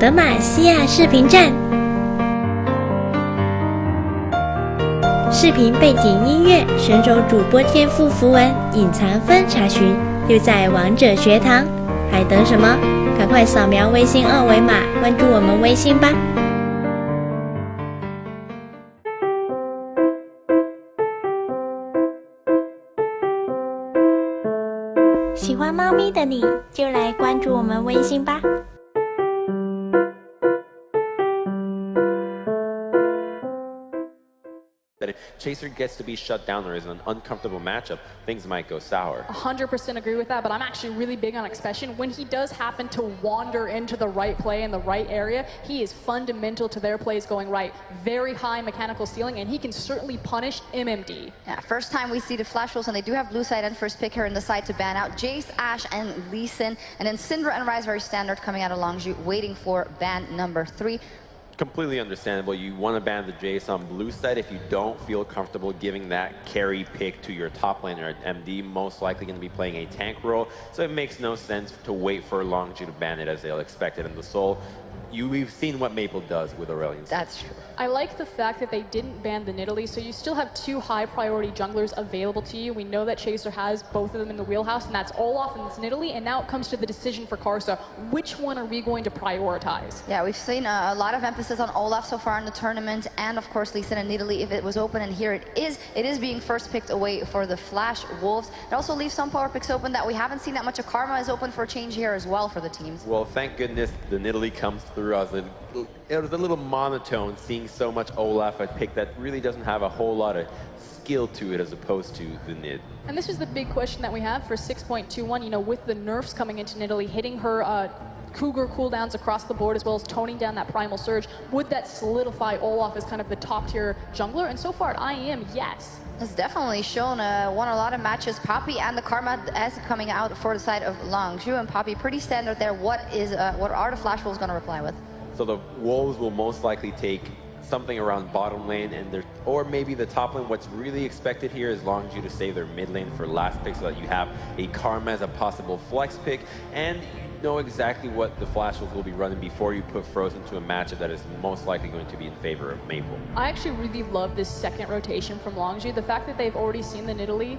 德玛西亚视频站，视频背景音乐、选手主播天赋符文、隐藏分查询，就在王者学堂。还等什么？赶快扫描微信二维码，关注我们微信吧！喜欢猫咪的你，就来关注我们微信吧。That if Chaser gets to be shut down or is an uncomfortable matchup, things might go sour. 100% agree with that, but I'm actually really big on expression. When he does happen to wander into the right play in the right area, he is fundamental to their plays going right. Very high mechanical ceiling, and he can certainly punish MMD. Yeah, first time we see the flash rolls, and they do have blue side and first pick here in the side to ban out Jace, Ashe, and Lee Sin. And then Syndra and Ryze very standard coming out of Longzhu, waiting for ban number 3. Completely understandable. You want to ban the Jace on blue side if you don't feel comfortable giving that carry pick to your top laner. MD most likely going to be playing a tank role, so it makes no sense to wait for Longzhu to ban it as they'll expect it in the Soul. We've seen what Maple does with Aurelion. That's true. I like the fact that they didn't ban the Nidalee, so you still have 2 high priority junglers available to you. We know that Chaser has both of them in the wheelhouse, and that's Olaf and it's Nidalee, and now it comes to the decision for Karsa. Which one are we going to prioritize? Yeah, we've seen a lot of emphasis on Olaf so far in the tournament, and of course Lee Sin and Nidalee if it was open, and here it is being first picked away for the Flash Wolves. It also leaves some power picks open that we haven't seen that much of. Karma is open for a change here as well for the teams. Well, thank goodness the Nidalee comes through. It was a little monotone seeing so much Olaf at pick that really doesn't have a whole lot of skill to it as opposed to the Nid. And this is the big question that we have for 6.21, you know, with the nerfs coming into Nidalee, hitting her Cougar cooldowns across the board as well as toning down that Primal Surge. Would that solidify Olaf as kind of the top tier jungler? And so far at IEM, yes. Has definitely shown won a lot of matches. Poppy and the Karma as coming out for the side of Longzhu, and Poppy pretty standard there. What are the Flash Wolves going to reply with? So the Wolves will most likely take something around bottom lane or maybe the top lane. What's really expected here is Longzhu to save their mid lane for last pick so that you have a Karma as a possible flex pick, and you know exactly what the Flash Wolves will be running before you put Frozen to a matchup that is most likely going to be in favor of Maple. I actually really love this second rotation from Longzhu. The fact that they've already seen the Nidalee,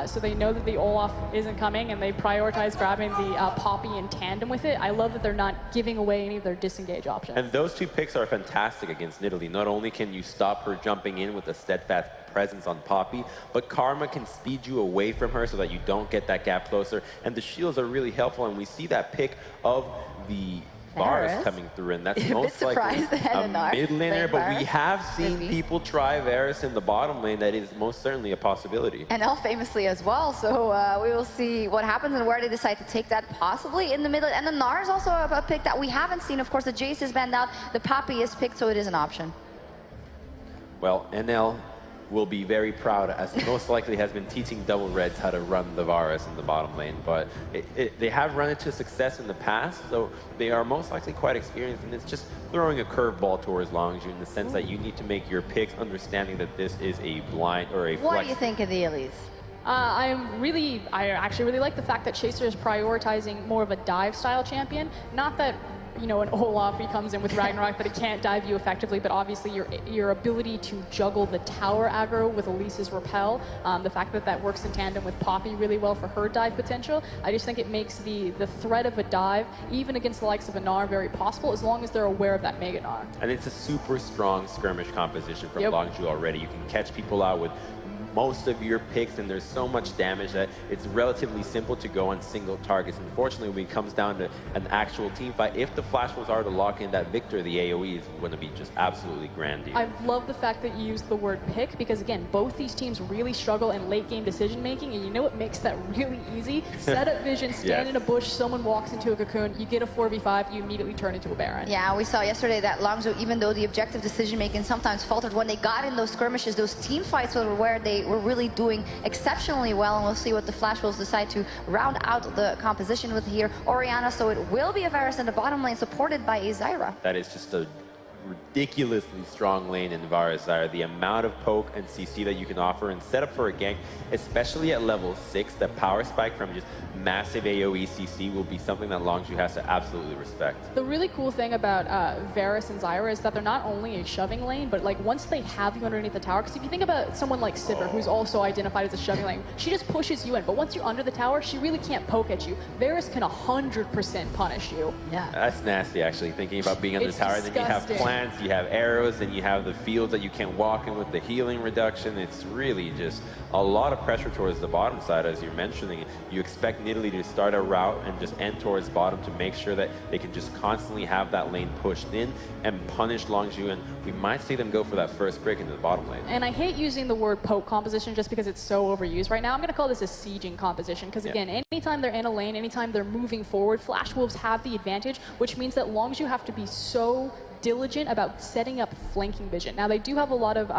so they know that the Olaf isn't coming, and they prioritize grabbing the Poppy in tandem with it. I love that they're not giving away any of their disengage options. And those 2 picks are fantastic against Nidalee. Not only can you stop her jumping in with a steadfast presence on Poppy, but Karma can speed you away from her so that you don't get that gap closer, and the shields are really helpful, and we see that pick of the Varus coming through, and that's most likely a mid laner, but we have seen people try Varus in the bottom lane. That is most certainly a possibility. And L famously as well, so we will see what happens and where they decide to take that, possibly in the middle. And the Gnar is also a pick that we haven't seen. Of course, the Jace is banned out, the Poppy is picked, so it is an option. Well, NL will be very proud, as most likely has been teaching Double Reds how to run the Varus in the bottom lane, but they have run it to success in the past, so they are most likely quite experienced, and it's just throwing a curveball towards Longzhu in the sense that you need to make your picks understanding that this is a blind or a flex. What do you think of the Elise? I actually really like the fact that Chaser is prioritizing more of a dive style champion. Not that, you know, an Olaf, he comes in with Ragnarok, but he can't dive you effectively, but obviously your ability to juggle the tower aggro with Elise's Repel, the fact that that works in tandem with Poppy really well for her dive potential, I just think it makes the threat of a dive, even against the likes of a Gnar, very possible, as long as they're aware of that Mega Gnar. And it's a super strong skirmish composition from Longzhu already. You can catch people out with most of your picks, and there's so much damage that it's relatively simple to go on single targets. Unfortunately, when it comes down to an actual team fight, if the Flash Wolves are to lock in that victor, the AoE is going to be just absolutely grandiose. I love the fact that you use the word pick, because again, both these teams really struggle in late game decision making, and you know what makes that really easy? Set up vision, stand in a bush, someone walks into a cocoon, you get a 4v5, you immediately turn into a Baron. Yeah, we saw yesterday that Longzhu, even though the objective decision making sometimes faltered, when they got in those skirmishes, those team fights were where they were really doing exceptionally well, and we'll see what the Flash Wolves decide to round out the composition with here. Orianna, so it will be a Varus in the bottom lane supported by a Zyra. That is just a ridiculously strong lane in Varus. The amount of poke and CC that you can offer and set up for a gank, especially at level 6, the power spike from just massive AoE CC will be something that Longzhu has to absolutely respect. The really cool thing about Varus and Zyra is that they're not only a shoving lane, but like once they have you underneath the tower, because if you think about someone like Sivir, who's also identified as a shoving lane, she just pushes you in, but once you're under the tower, she really can't poke at you. Varus can 100% punish you. Yeah. That's nasty, actually, thinking about being under the tower. Disgusting. Then you have plants, you have arrows, and you have the fields that you can walk in with the healing reduction. It's really just a lot of pressure towards the bottom side, as you're mentioning. You expect Nidalee to start a route and just end towards bottom to make sure that they can just constantly have that lane pushed in and punish Longzhu, and we might see them go for that first break into the bottom lane. And I hate using the word poke composition just because it's so overused right now. I'm going to call this a sieging composition because, again, anytime they're in a lane, anytime they're moving forward, Flash Wolves have the advantage, which means that Longzhu have to be so diligent about setting up flanking vision. Now, they do have a lot of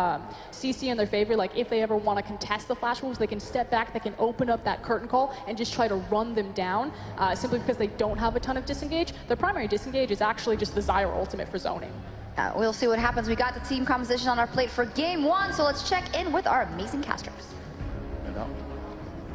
CC in their favor. Like, if they ever want to contest the Flash Wolves, they can step back, they can open up that curtain call and just try to run them down simply because they don't have a ton of disengage. Their primary disengage is actually just the Zyra ultimate for zoning. We'll see what happens. We got the team composition on our plate for game 1, so let's check in with our amazing casters.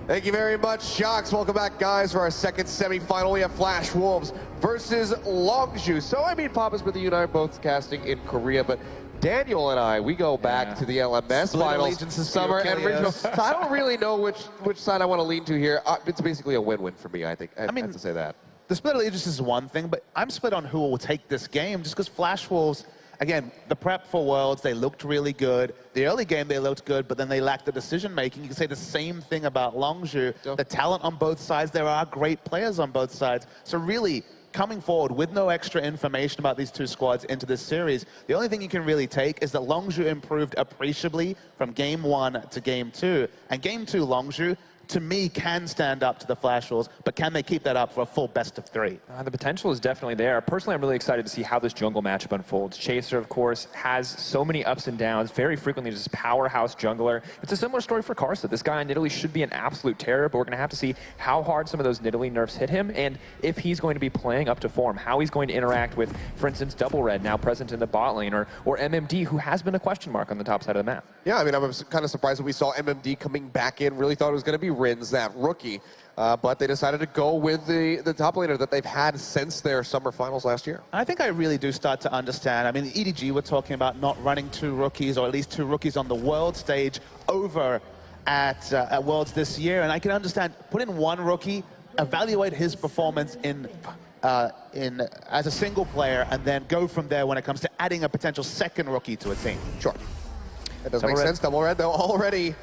Thank you very much, Shocks. Welcome back, guys, for our second semifinal. We have Flash Wolves versus Longzhu. So, I mean, Papa's with you and I are both casting in Korea, but Daniel and I, we go back to the LMS Split finals, summer and regional. So I don't really know which side I want to lean to here. It's basically a win-win for me, I think. I mean, have to say that. The split allegiance is one thing, but I'm split on who will take this game just because Flash Wolves, again, the prep for Worlds, they looked really good. The early game, they looked good, but then they lacked the decision-making. You can say the same thing about Longzhu. The talent on both sides, there are great players on both sides. So really, coming forward with no extra information about these two squads into this series, the only thing you can really take is that Longzhu improved appreciably from Game 1 to Game 2. And Game 2, Longzhu, to me, can stand up to the Flash Wolves, but can they keep that up for a full best of 3? The potential is definitely there. Personally, I'm really excited to see how this jungle matchup unfolds. Chaser, of course, has so many ups and downs, very frequently just powerhouse jungler. It's a similar story for Karsa. This guy in Nidalee should be an absolute terror, but we're going to have to see how hard some of those Nidalee nerfs hit him, and if he's going to be playing up to form, how he's going to interact with, for instance, Double Red, now present in the bot lane, or MMD, who has been a question mark on the top side of the map. Yeah, I mean, I was kind of surprised that we saw MMD coming back in. Really thought it was going to be Rins, that rookie. But they decided to go with the top laner that they've had since their summer finals last year. I think I really do start to understand. I mean, the EDG were talking about not running 2 rookies, or at least 2 rookies on the world stage over at Worlds this year. And I can understand, put in 1 rookie, evaluate his performance as a single player, and then go from there when it comes to adding a potential second rookie to a team. Sure. That does make sense. Double Red, though, already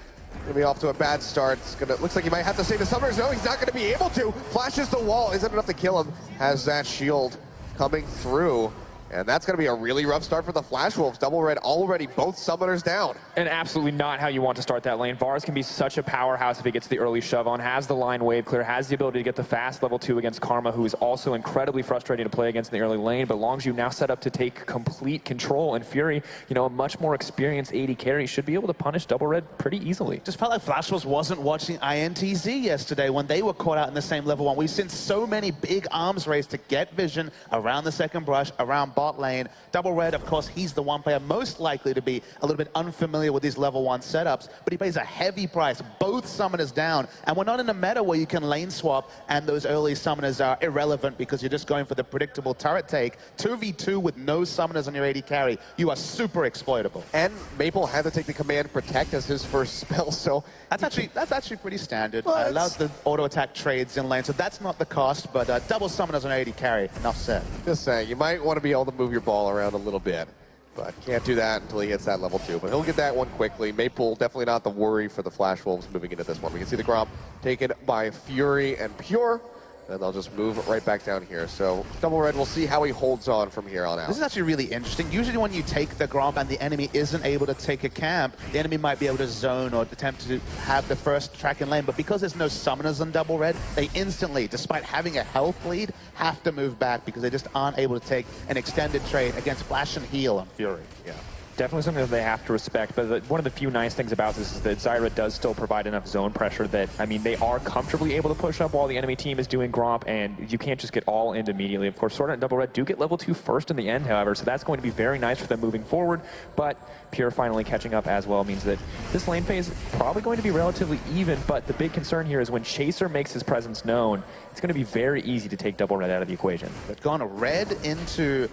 gonna be off to a bad start. Looks like he might have to save the summoners. No, he's not gonna be able to. Flashes the wall. Isn't enough to kill him. Has that shield coming through. And that's going to be a really rough start for the Flash Wolves. Double Red already both summoners down. And absolutely not how you want to start that lane. Varus can be such a powerhouse if he gets the early shove on, has the line wave clear, has the ability to get the fast level 2 against Karma, who is also incredibly frustrating to play against in the early lane. But Longzhu now set up to take complete control, and Fury, you know, a much more experienced AD carry, should be able to punish Double Red pretty easily. Just felt like Flash Wolves wasn't watching INTZ yesterday when they were caught out in the same level 1. We've seen so many big arms race to get vision around the second brush, around bot lane. Double Red, of course, he's the one player most likely to be a little bit unfamiliar with these level 1 setups, but he pays a heavy price. Both summoners down, and we're not in a meta where you can lane swap and those early summoners are irrelevant because you're just going for the predictable turret take. 2v2 with no summoners on your AD carry, you are super exploitable. And Maple had to take the command Protect as his first spell, so that's actually pretty standard. Allows the auto attack trades in lane, so that's not the cost, but double summoners on AD carry, enough said. Just saying, you might want to be able to move your ball around a little bit, but can't do that until he hits that level 2. But he'll get that one quickly. Maple definitely not the worry for the Flash Wolves moving into this one. We can see the Gromp taken by Fury and Pure, and they'll just move right back down here. So Double Red, we'll see how he holds on from here on out. This is actually really interesting. Usually when you take the Gromp and the enemy isn't able to take a camp, the enemy might be able to zone or attempt to have the first track in lane, but because there's no summoners on Double Red, they instantly, despite having a health lead, have to move back because they just aren't able to take an extended trade against Flash and Heal on Fury. Yeah. Definitely something that they have to respect, but one of the few nice things about this is that Zyra does still provide enough zone pressure that, I mean, they are comfortably able to push up while the enemy team is doing Gromp, and you can't just get all in immediately. Of course, Sword and Double Red do get level 2 first in the end, however, so that's going to be very nice for them moving forward, but Pure finally catching up as well means that this lane phase is probably going to be relatively even, but the big concern here is when Chaser makes his presence known, it's going to be very easy to take Double Red out of the equation. They've gone red into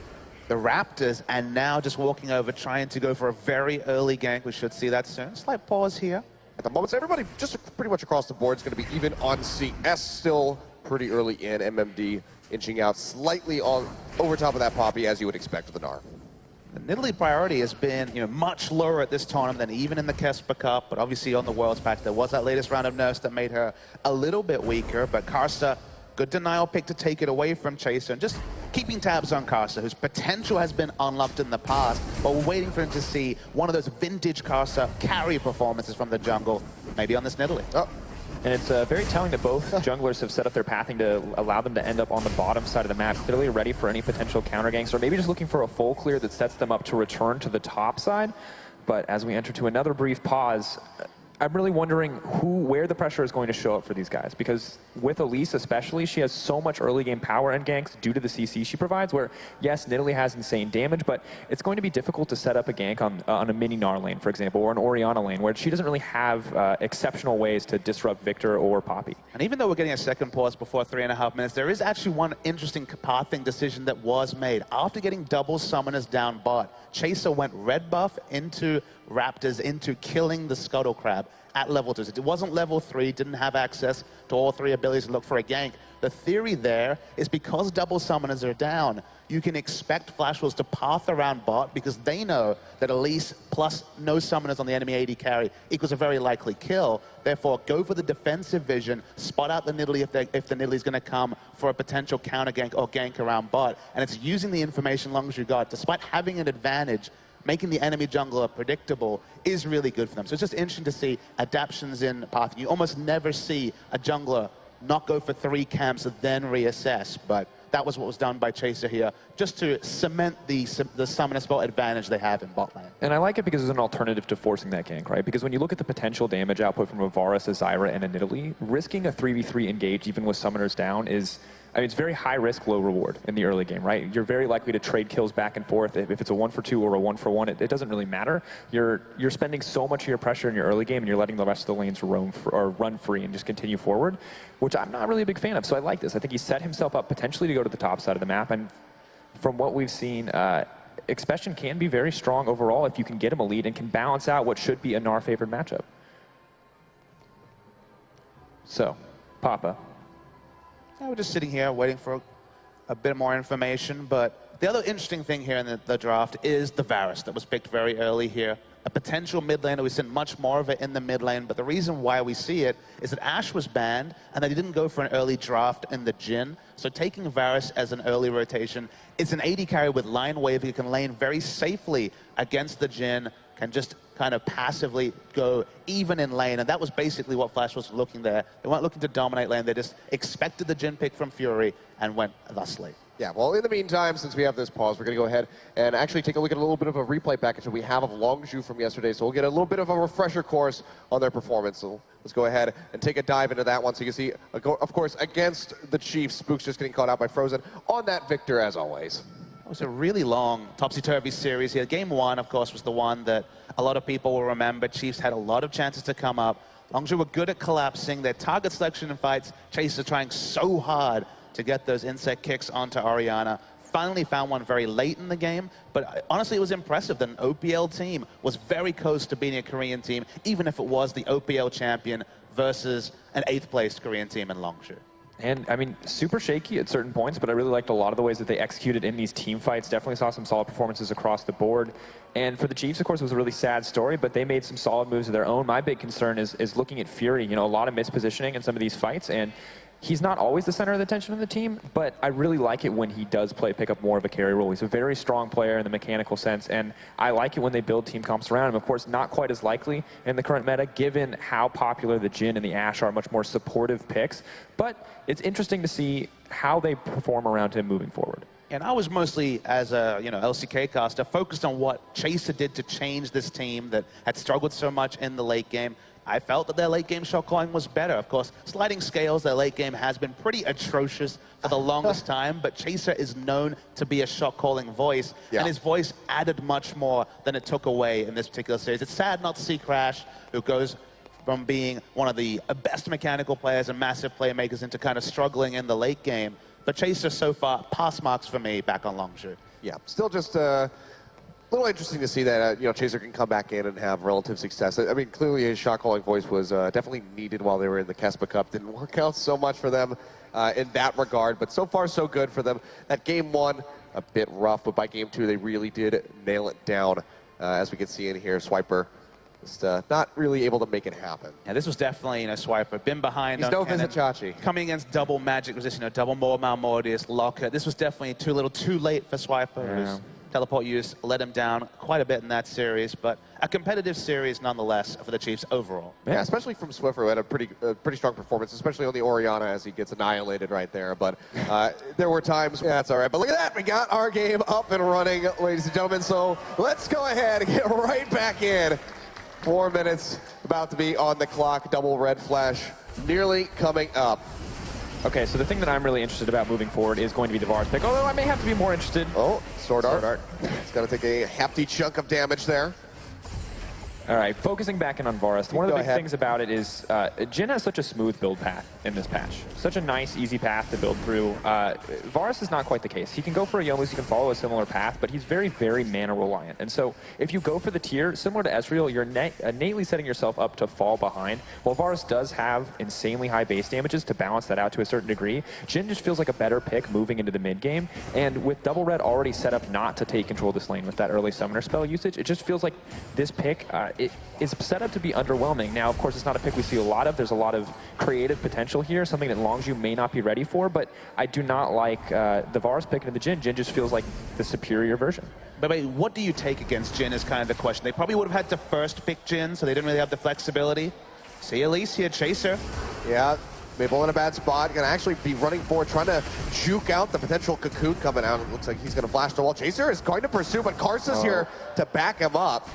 the Raptors, and now just walking over, trying to go for a very early gank. We should see that soon. Slight pause here. At the moment, everybody just pretty much across the board is going to be even on CS, still pretty early in. MMD inching out slightly on over top of that Poppy, as you would expect with the Gnar. The Nidalee priority has been, much lower at this tournament than even in the Kesper Cup, but obviously on the Worlds patch, there was that latest round of nerfs that made her a little bit weaker, but Karsa, good denial pick to take it away from Chaser, and just keeping tabs on Karsa, whose potential has been unlocked in the past, but we're waiting for him to see one of those vintage Karsa carry performances from the jungle, maybe on this Nidalee. Oh. And it's very telling that both junglers have set up their pathing to allow them to end up on the bottom side of the map, clearly ready for any potential counter ganks, or maybe just looking for a full clear that sets them up to return to the top side. But as we enter to another brief pause, I'm really wondering where the pressure is going to show up for these guys, because with Elise especially, she has so much early game power and ganks due to the CC she provides, where yes, Nidalee has insane damage, but it's going to be difficult to set up a gank on a mini Gnar lane, for example, or an Orianna lane, where she doesn't really have exceptional ways to disrupt Victor or Poppy. And even though we're getting a second pause before 3.5 minutes, there is actually one interesting pathing decision that was made. After getting double summoners down bot, Chaser went red buff into Raptors, into killing the Scuttle Crab at level 2. It wasn't level 3, didn't have access to all 3 abilities to look for a gank. The theory there is because double summoners are down, you can expect Flash Wolves to path around bot because they know that Elise plus no summoners on the enemy AD carry equals a very likely kill. Therefore, go for the defensive vision, spot out the Nidalee if the Nidalee's going to come for a potential counter gank or gank around bot. And it's using the information long as you got, despite having an advantage, making the enemy jungler predictable is really good for them. So it's just interesting to see adaptations in pathing. You almost never see a jungler not go for 3 camps and then reassess, but that was what was done by Chaser here, just to cement the summoner spell advantage they have in bot lane. And I like it because it's an alternative to forcing that gank, right? Because when you look at the potential damage output from a Varus, a Zyra, and a Nidalee, risking a 3v3 engage even with summoners down is, I mean, it's very high risk, low reward in the early game, right? You're very likely to trade kills back and forth. If it's a 1-for-2 or a 1-for-1, it doesn't really matter. You're spending so much of your pressure in your early game, and you're letting the rest of the lanes run free and just continue forward, which I'm not really a big fan of. So I like this. I think he set himself up potentially to go to the top side of the map, and from what we've seen, Expression can be very strong overall if you can get him a lead and can balance out what should be a Gnar favored matchup. So, Papa. We're just sitting here waiting for a bit more information, but the other interesting thing here in the draft is the Varus that was picked very early here. A potential mid laner. We've seen much more of it in the mid lane, but the reason why we see it is that Ashe was banned and they didn't go for an early draft in the Jhin. So taking Varus as an early rotation, it's an AD carry with line wave. You can lane very safely against the Jhin, can just kind of passively go even in lane, and that was basically what Flash was looking there. They weren't looking to dominate lane, they just expected the Jhin pick from Fury and went thusly. Yeah, well, in the meantime, since we have this pause, we're going to go ahead and actually take a look at a little bit of a replay package that we have of Longzhu from yesterday, so we'll get a little bit of a refresher course on their performance. So let's go ahead and take a dive into that one. So you can see, of course, against the Chiefs, Spook's just getting caught out by Frozen on that Victor, as always. It was a really long topsy-turvy series here. Game 1, of course, was the one that a lot of people will remember. Chiefs had a lot of chances to come up. Longzhu were good at collapsing. Their target selection in fights, Chase are trying so hard to get those insect kicks onto Orianna. Finally found one very late in the game, but honestly it was impressive that an OPL team was very close to beating a Korean team, even if it was the OPL champion versus an 8th placed Korean team in Longzhu. And, I mean, super shaky at certain points, but I really liked a lot of the ways that they executed in these team fights. Definitely saw some solid performances across the board. And for the Chiefs, of course, it was a really sad story, but they made some solid moves of their own. My big concern is looking at Fury. You know, a lot of mispositioning in some of these fights, and he's not always the center of the attention of the team, but I really like it when he does pick up more of a carry role. He's a very strong player in the mechanical sense, and I like it when they build team comps around him. Of course, not quite as likely in the current meta, given how popular the Jhin and the Ashe are, much more supportive picks, but it's interesting to see how they perform around him moving forward. And I was mostly, as a LCK caster, focused on what Chaser did to change this team that had struggled so much in the late game. I felt that their late game shot calling was better. Of course, sliding scales, their late game has been pretty atrocious for the longest time, but Chaser is known to be a shot calling voice, and his voice added much more than it took away in this particular series. It's sad not to see Crash, who goes from being one of the best mechanical players and massive playmakers into kind of struggling in the late game. But Chaser so far, pass marks for me back on Longzhu. Yeah, still just a little interesting to see that Chaser can come back in and have relative success. I mean, clearly his shot calling voice was definitely needed while they were in the Kespa Cup. Didn't work out so much for them in that regard, but so far so good for them. That game one, a bit rough, but by game two they really did nail it down. As we can see in here, Swiper just not really able to make it happen. Yeah, this was definitely, Swiper. Been behind. He's no Visit Chachi. Coming against double Magic resist, double Mormal Mordius, Locker. This was definitely too late for Swiper. His teleport use let him down quite a bit in that series, but a competitive series nonetheless for the Chiefs overall. Yeah, especially from Swiffer, who had a pretty strong performance, especially on the Orianna as he gets annihilated right there. But there were times, that's all right. But look at that, we got our game up and running, ladies and gentlemen. So let's go ahead and get right back in. 4 minutes about to be on the clock. Double red flash nearly coming up. Okay, so the thing that I'm really interested about moving forward is going to be the Varus pick, although I may have to be more interested. Oh, Sword Art. It's going to take a hefty chunk of damage there. All right, focusing back in on Varus, one of the big things about it is Jhin has such a smooth build path in this patch. Such a nice, easy path to build through. Varus is not quite the case. He can go for a Youmuu's, he can follow a similar path, but he's very, very mana reliant. And so if you go for the tier, similar to Ezreal, you're innately setting yourself up to fall behind. While Varus does have insanely high base damages to balance that out to a certain degree, Jhin just feels like a better pick moving into the mid game. And with Double Red already set up not to take control of this lane with that early summoner spell usage, it just feels like this pick it is set up to be underwhelming. Now, of course, it's not a pick we see a lot of. There's a lot of creative potential here, something that Longzhu may not be ready for, but I do not like the Varus pick into the Jhin. Jhin just feels like the superior version. But wait, what do you take against Jhin is kind of the question. They probably would have had to first pick Jhin, so they didn't really have the flexibility. See Elise here, Chaser. Yeah, Mabel in a bad spot. Gonna actually be running forward, trying to juke out the potential Cocoon coming out. It looks like he's gonna flash the wall. Chaser is going to pursue, but Karsa's here to back him up.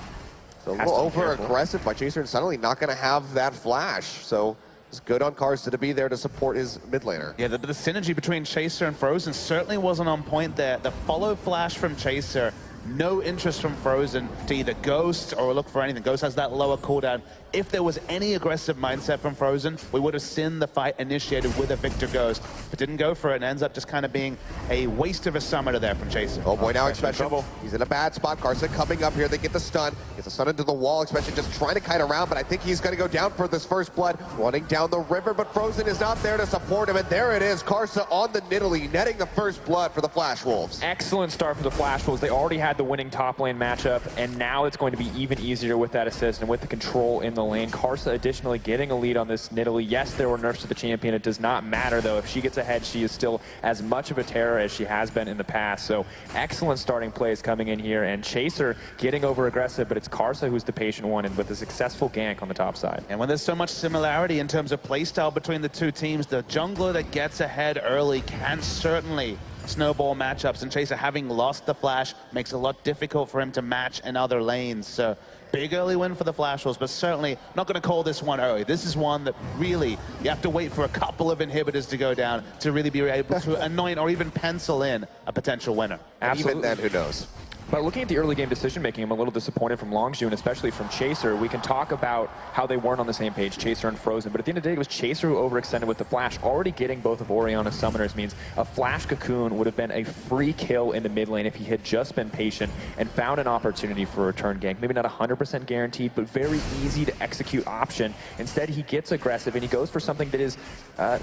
So a little over-aggressive by Chaser, and suddenly not going to have that flash. So it's good on Karsa to be there to support his mid laner. Yeah, the synergy between Chaser and Frozen certainly wasn't on point there. The follow flash from Chaser, no interest from Frozen to either Ghost or look for anything. Ghost has that lower cooldown. If there was any aggressive mindset from Frozen, we would have seen the fight initiated with a Victor Ghost, but didn't go for it and ends up just kind of being a waste of a summoner there from Chaser. Oh boy, now Expansion. He's in a bad spot. Karsa coming up here. They get the stun. Gets the stun into the wall. Expansion just trying to kite around, but I think he's going to go down for this first blood. Running down the river, but Frozen is not there to support him, and there it is. Karsa on the Nidalee, netting the first blood for the Flash Wolves. Excellent start for the Flash Wolves. They already had the winning top lane matchup, and now it's going to be even easier with that assist and with the control in the lane. Karsa additionally getting a lead on this Nidalee. Yes, there were nerfs to the champion. It does not matter, though. If she gets ahead, she is still as much of a terror as she has been in the past. So excellent starting plays coming in here, and Chaser getting over aggressive, but it's Karsa who's the patient one, and with a successful gank on the top side. And when there's so much similarity in terms of playstyle between the two teams, the jungler that gets ahead early can certainly snowball matchups, and Chaser, having lost the flash, makes it a lot difficult for him to match in other lanes. So big early win for the Flash Wolves, but certainly not going to call this one early. This is one that really, you have to wait for a couple of inhibitors to go down to really be able to anoint or even pencil in a potential winner. Absolutely. Even then, who knows? But looking at the early game decision making, I'm a little disappointed from Longzhu, and especially from Chaser. We can talk about how they weren't on the same page, Chaser and Frozen, but at the end of the day, it was Chaser who overextended with the flash. Already getting both of Orianna's summoners means a flash Cocoon would have been a free kill in the mid lane if he had just been patient and found an opportunity for a return gank. Maybe not 100% guaranteed, but very easy to execute option. Instead, he gets aggressive and he goes for something that is,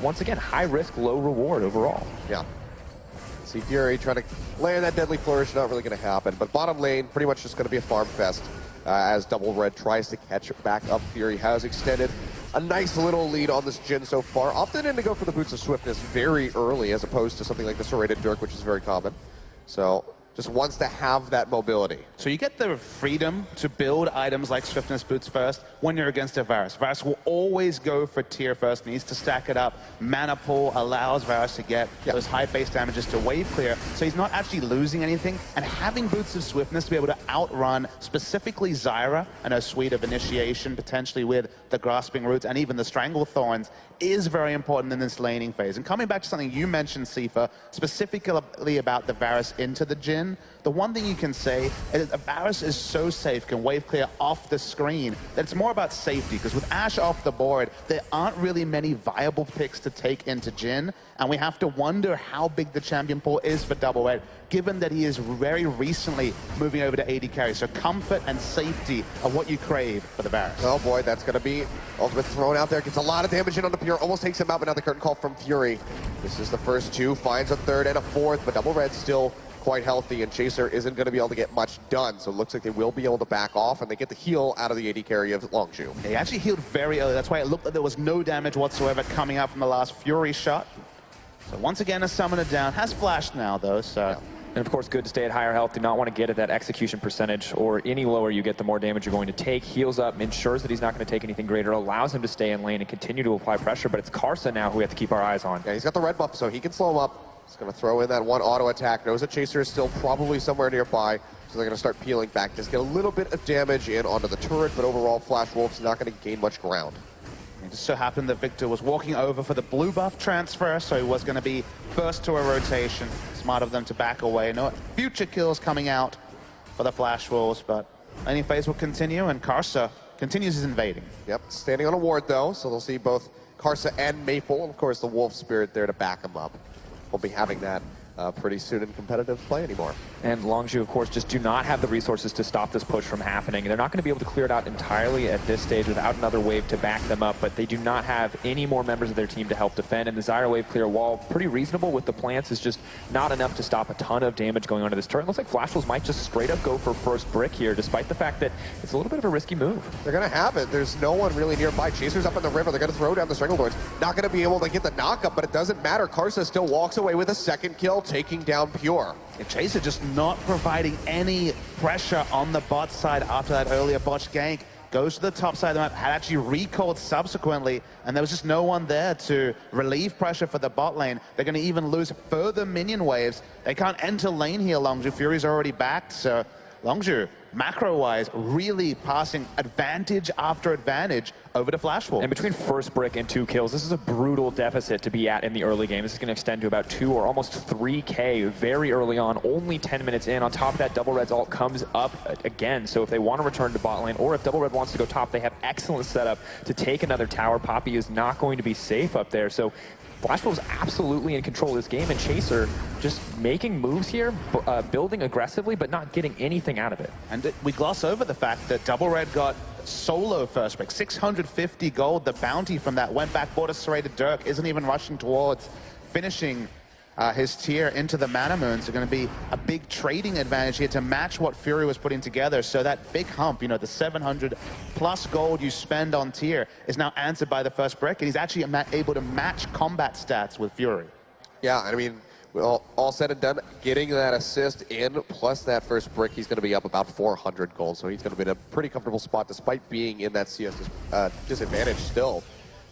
once again, high risk, low reward overall. Yeah. See Fury trying to land that deadly flourish, not really going to happen. But bottom lane, pretty much just going to be a farm fest as Double Red tries to catch back up. Fury has extended a nice little lead on this Jhin so far. Opted in to go for the Boots of Swiftness very early as opposed to something like the Serrated Dirk, which is very common. So just wants to have that mobility. So you get the freedom to build items like Swiftness Boots first when you're against a Varus. Varus will always go for tier first, needs to stack it up. Mana pool allows Varus to get those high base damages to wave clear, so he's not actually losing anything. And having Boots of Swiftness to be able to outrun specifically Zyra and her suite of initiation, potentially with the Grasping Roots and even the Strangle Thorns, is very important in this laning phase. And coming back to something you mentioned, Sifa, specifically about the Varus into the Jhin, the one thing you can say is that Varus is so safe, can wave clear off the screen, that it's more about safety, because with Ashe off the board, there aren't really many viable picks to take into Jhin, and we have to wonder how big the champion pool is for Double Red, given that he is very recently moving over to AD carry. So comfort and safety are what you crave for the Varus. Oh boy, that's going to be ultimate thrown out there. Gets a lot of damage in on the Pure, almost takes him out, but now the curtain call from Fury. This is the first two, finds a third and a fourth, but Double Red's still quite healthy, and Chaser isn't going to be able to get much done, so it looks like they will be able to back off, and they get the heal out of the AD carry of Longzhu. He actually healed very early. That's why it looked like there was no damage whatsoever coming out from the last Fury shot. So once again, a summoner down. Has flashed now, though, so... Yeah. And of course, good to stay at higher health. Do not want to get at that execution percentage, or any lower you get, the more damage you're going to take. Heals up, ensures that he's not going to take anything greater, allows him to stay in lane and continue to apply pressure, but it's Karsa now who we have to keep our eyes on. Yeah, he's got the red buff, so he can slow him up. He's going to throw in that one auto attack. Knows that Chaser is still probably somewhere nearby, so they're going to start peeling back. Just get a little bit of damage in onto the turret, but overall, Flash Wolf's not going to gain much ground. It just so happened that Victor was walking over for the blue buff transfer, so he was going to be first to a rotation. Smart of them to back away. No future kills coming out for the Flash Wolves, but laning phase will continue, and Karsa continues his invading. Yep, standing on a ward though, so they'll see both Karsa and Maple, and of course the Wolf Spirit there to back him up. We'll be having that pretty soon in competitive play anymore. And Longzhu, of course, just do not have the resources to stop this push from happening. They're not going to be able to clear it out entirely at this stage without another wave to back them up, but they do not have any more members of their team to help defend. And the Zyra wave clear, while pretty reasonable with the plants, is just not enough to stop a ton of damage going onto this turret. It looks like Flash Wolves might just straight up go for first brick here, despite the fact that it's a little bit of a risky move. They're going to have it. There's no one really nearby. Chaser's up in the river. They're going to throw down the Stranglethorns. Not going to be able to get the knockup, but it doesn't matter. Karsa still walks away with a second kill, taking down Pure. And Chaser just not providing any pressure on the bot side after that earlier botched gank. Goes to the top side of the map, had actually recalled subsequently, and there was just no one there to relieve pressure for the bot lane. They're going to even lose further minion waves. They can't enter lane here, Longzhu. Fury's already backed, so Longzhu, macro-wise, really passing advantage after advantage over to Flash Wolf. And between first brick and 2 kills, this is a brutal deficit to be at in the early game. This is going to extend to about 2 or almost 3K very early on, only 10 minutes in. On top of that, Double Red's ult comes up again. So if they want to return to bot lane, or if Double Red wants to go top, they have excellent setup to take another tower. Poppy is not going to be safe up there. So Flash Wolf's absolutely in control of this game, and Chaser just making moves here, building aggressively, but not getting anything out of it. And we gloss over the fact that Double Red got solo first pick, 650 gold. The bounty from that went back, bought a serrated Dirk, isn't even rushing towards finishing his tier into the Mana Moons. Are going to be a big trading advantage here to match what Fury was putting together. So that big hump, you know, the 700 plus gold you spend on tier is now answered by the first brick, and he's actually able to match combat stats with Fury. Yeah, I mean, all said and done, getting that assist in, plus that first brick, he's going to be up about 400 gold. So he's going to be in a pretty comfortable spot, despite being in that CS disadvantage still.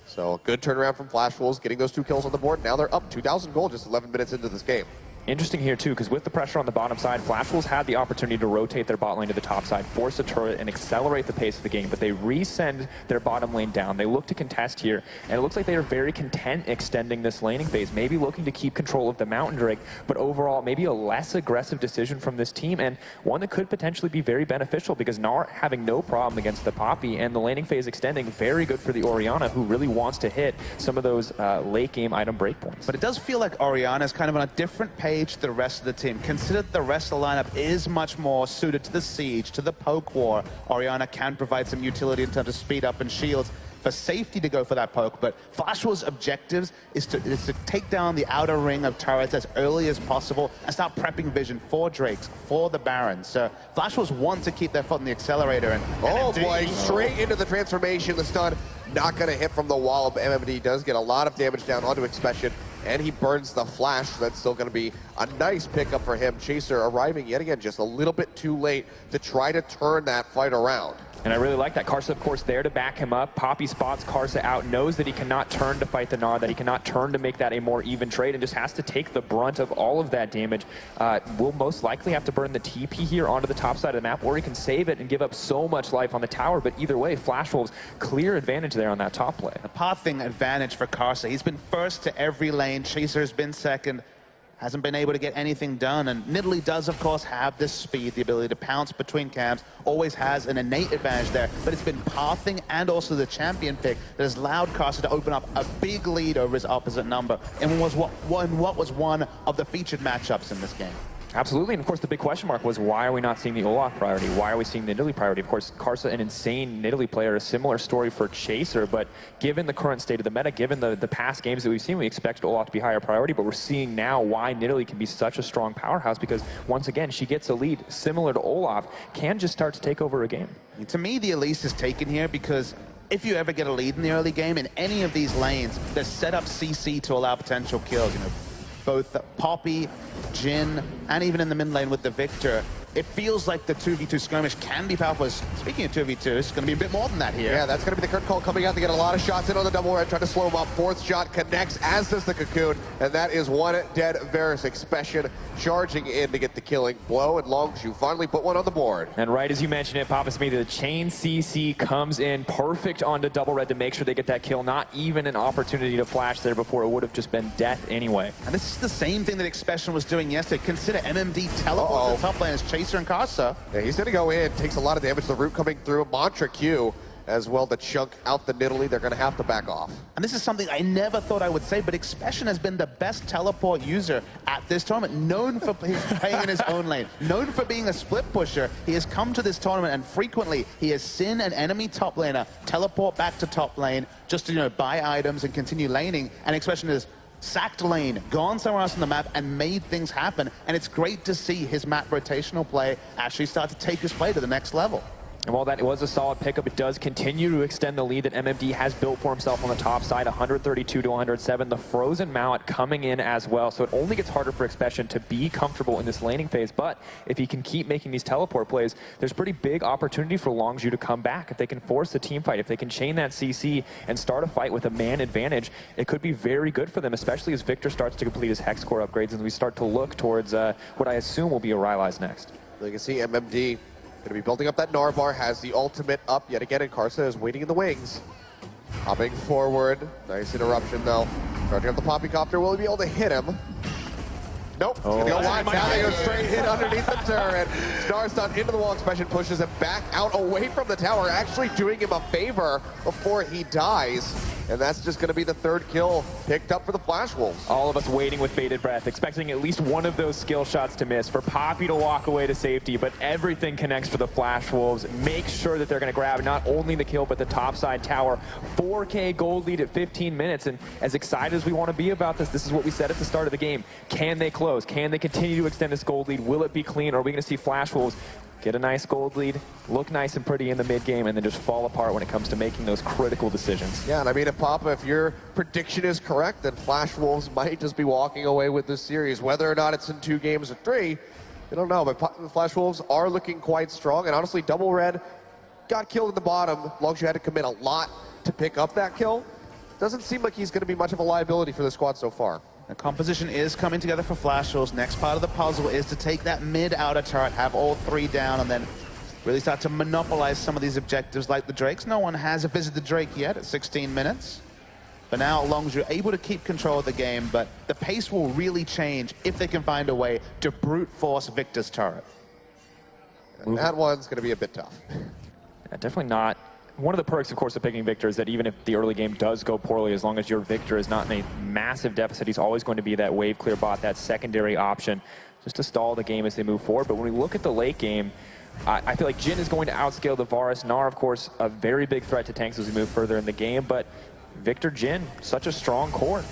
So good turnaround from Flash Wolves, getting those 2 kills on the board. Now they're up 2,000 gold just 11 minutes into this game. Interesting here too, because with the pressure on the bottom side, Flash Wolves had the opportunity to rotate their bot lane to the top side, force a turret, and accelerate the pace of the game, but they resend their bottom lane down. They look to contest here, and it looks like they are very content extending this laning phase, maybe looking to keep control of the Mountain Drake, but overall, maybe a less aggressive decision from this team, and one that could potentially be very beneficial, because Gnar having no problem against the Poppy, and the laning phase extending, very good for the Orianna, who really wants to hit some of those late game item breakpoints. But it does feel like Orianna is kind of on a different page to the rest of the team. Consider the rest of the lineup is much more suited to the siege, to the poke war. Orianna can provide some utility in terms of speed up and shields for safety to go for that poke, but Flash Wolves' objectives is to take down the outer ring of turrets as early as possible and start prepping vision for Drakes, for the Barons. So Flash Wolves want to keep their foot on the accelerator. And oh boy, straight into the transformation. The stun not going to hit from the wall, but MMD does get a lot of damage down onto Expression. and he burns the flash. So that's still going to be a nice pickup for him. Chaser arriving yet again just a little bit too late to try to turn that fight around. And I really like that. Karsa, of course, there to back him up. Poppy spots Karsa out, knows that he cannot turn to fight the Gnar, that he cannot turn to make that a more even trade, and just has to take the brunt of all of that damage. Will most likely have to burn the TP here onto the top side of the map, or he can save it and give up so much life on the tower. But either way, Flash Wolves, clear advantage there on that top play. A pathing advantage for Karsa. He's been first to every lane. Chaser's been second. Hasn't been able to get anything done, and Nidalee does, of course, have this speed, the ability to pounce between camps, always has an innate advantage there, but it's been pathing and also the champion pick that has allowed Karsa to open up a big lead over his opposite number in what was one of the featured matchups in this game. Absolutely, and of course the big question mark was, why are we not seeing the Olaf priority? Why are we seeing the Nidalee priority? Of course, Karsa, an insane Nidalee player, a similar story for Chaser, but given the current state of the meta, given the past games that we've seen, we expect Olaf to be higher priority, but we're seeing now why Nidalee can be such a strong powerhouse, because once again, she gets a lead similar to Olaf, can just start to take over a game. To me, the Elise is taken here because if you ever get a lead in the early game in any of these lanes, there's set up CC to allow potential kills. You know, both Poppy, Jhin, and even in the mid lane with the Victor, it feels like the 2v2 skirmish can be powerful. Speaking of 2v2, it's going to be a bit more than that here. Yeah, that's going to be the current call coming out to get a lot of shots in on the double red, trying to slow him up. Fourth shot connects, as does the Cocoon, and that is one dead Varus. Expression charging in to get the killing blow, and Longzhu finally put one on the board. And right as you mentioned it, Papa Smithy, the chain CC comes in perfect onto double red to make sure they get that kill. Not even an opportunity to flash there before, it would have just been death anyway. And this is the same thing that Expression was doing yesterday. Consider MMD teleport to the top lane as Chaser and Karsa. Yeah, he's going to go in, takes a lot of damage. The root coming through. Mantra Q as well to chunk out the Nidalee. They're going to have to back off. And this is something I never thought I would say, but Expression has been the best teleport user at this tournament, known for playing in his own lane, known for being a split pusher. He has come to this tournament and frequently he has seen an enemy top laner teleport back to top lane just to, you know, buy items and continue laning, and Expression is sacked lane, gone somewhere else on the map, and made things happen. And it's great to see his map rotational play actually start to take his play to the next level. And while that was a solid pickup, it does continue to extend the lead that MMD has built for himself on the top side, 132 to 107. The Frozen Mallet coming in as well, so it only gets harder for Expression to be comfortable in this laning phase. But if he can keep making these teleport plays, there's pretty big opportunity for Longzhu to come back. If they can force the team fight, if they can chain that CC and start a fight with a man advantage, it could be very good for them, especially as Victor starts to complete his Hex Core upgrades and we start to look towards what I assume will be a Rylai's next. You can see MMD going to be building up that Gnar bar, has the ultimate up yet again, and Karsa is waiting in the wings. Hopping forward. Nice interruption, though. Charging up the Poppycopter. Will he be able to hit him? Nope. He's going to go wide. Now they go straight hit underneath the turret. Starstun into the wall. Expression pushes him back out away from the tower, actually doing him a favor before he dies. And that's just going to be the third kill picked up for the Flash Wolves. All of us waiting with bated breath, expecting at least one of those skill shots to miss, for Poppy to walk away to safety, but everything connects for the Flash Wolves. Make sure that they're going to grab not only the kill, but the topside tower. 4K gold lead at 15 minutes, and as excited as we want to be about this, this is what we said at the start of the game. Can they close? Can they continue to extend this gold lead? Will it be clean? Or are we going to see Flash Wolves get a nice gold lead, look nice and pretty in the mid-game, and then just fall apart when it comes to making those critical decisions? Yeah, and I mean, if Papa, if your prediction is correct, then Flash Wolves might just be walking away with this series. Whether or not it's in 2 games or 3, I don't know, but the Flash Wolves are looking quite strong, and honestly, Double Red got killed at the bottom. Longzhu had to commit a lot to pick up that kill. Doesn't seem like he's going to be much of a liability for the squad so far. The composition is coming together for Flash Wolves. Next part of the puzzle is to take that mid outer turret, have all 3 down, and then really start to monopolize some of these objectives like the Drakes. No one has visited the Drake yet at 16 minutes. But now Longzhu able to keep control of the game, but the pace will really change if they can find a way to brute force Victor's turret. And that one's going to be a bit tough. Yeah, definitely not. One of the perks, of course, of picking Victor is that even if the early game does go poorly, as long as your Victor is not in a massive deficit, he's always going to be that wave clear bot, that secondary option, just to stall the game as they move forward. But when we look at the late game, I feel like Jhin is going to outscale the Varus. Gnar, of course, a very big threat to tanks as we move further in the game, but Victor, Jhin, such a strong core.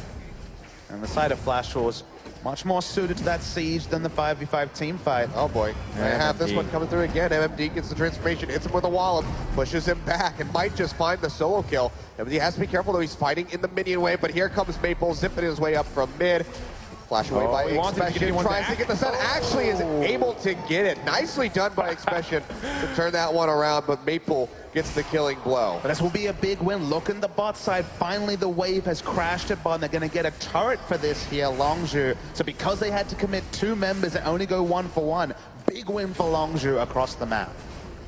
On the side of Flash Wolves, Much more suited to that siege than the 5v5 team fight. Oh boy, I have this one coming through again. MMD gets the transformation, hits him with a wallop, pushes him back, and might just find the solo kill. MMD has to be careful though, he's fighting in the minion wave, but here comes Maple zipping his way up from mid. Flash away by Expression, tries to get the stun, actually is able to get it. Nicely done by Expression to turn that one around, but Maple gets the killing blow. But this will be a big win. Look in the bot side. Finally, the wave has crashed at bot, and they're going to get a turret for this here, Longzhu. So because they had to commit 2 members and only go 1-for-1, big win for Longzhu across the map.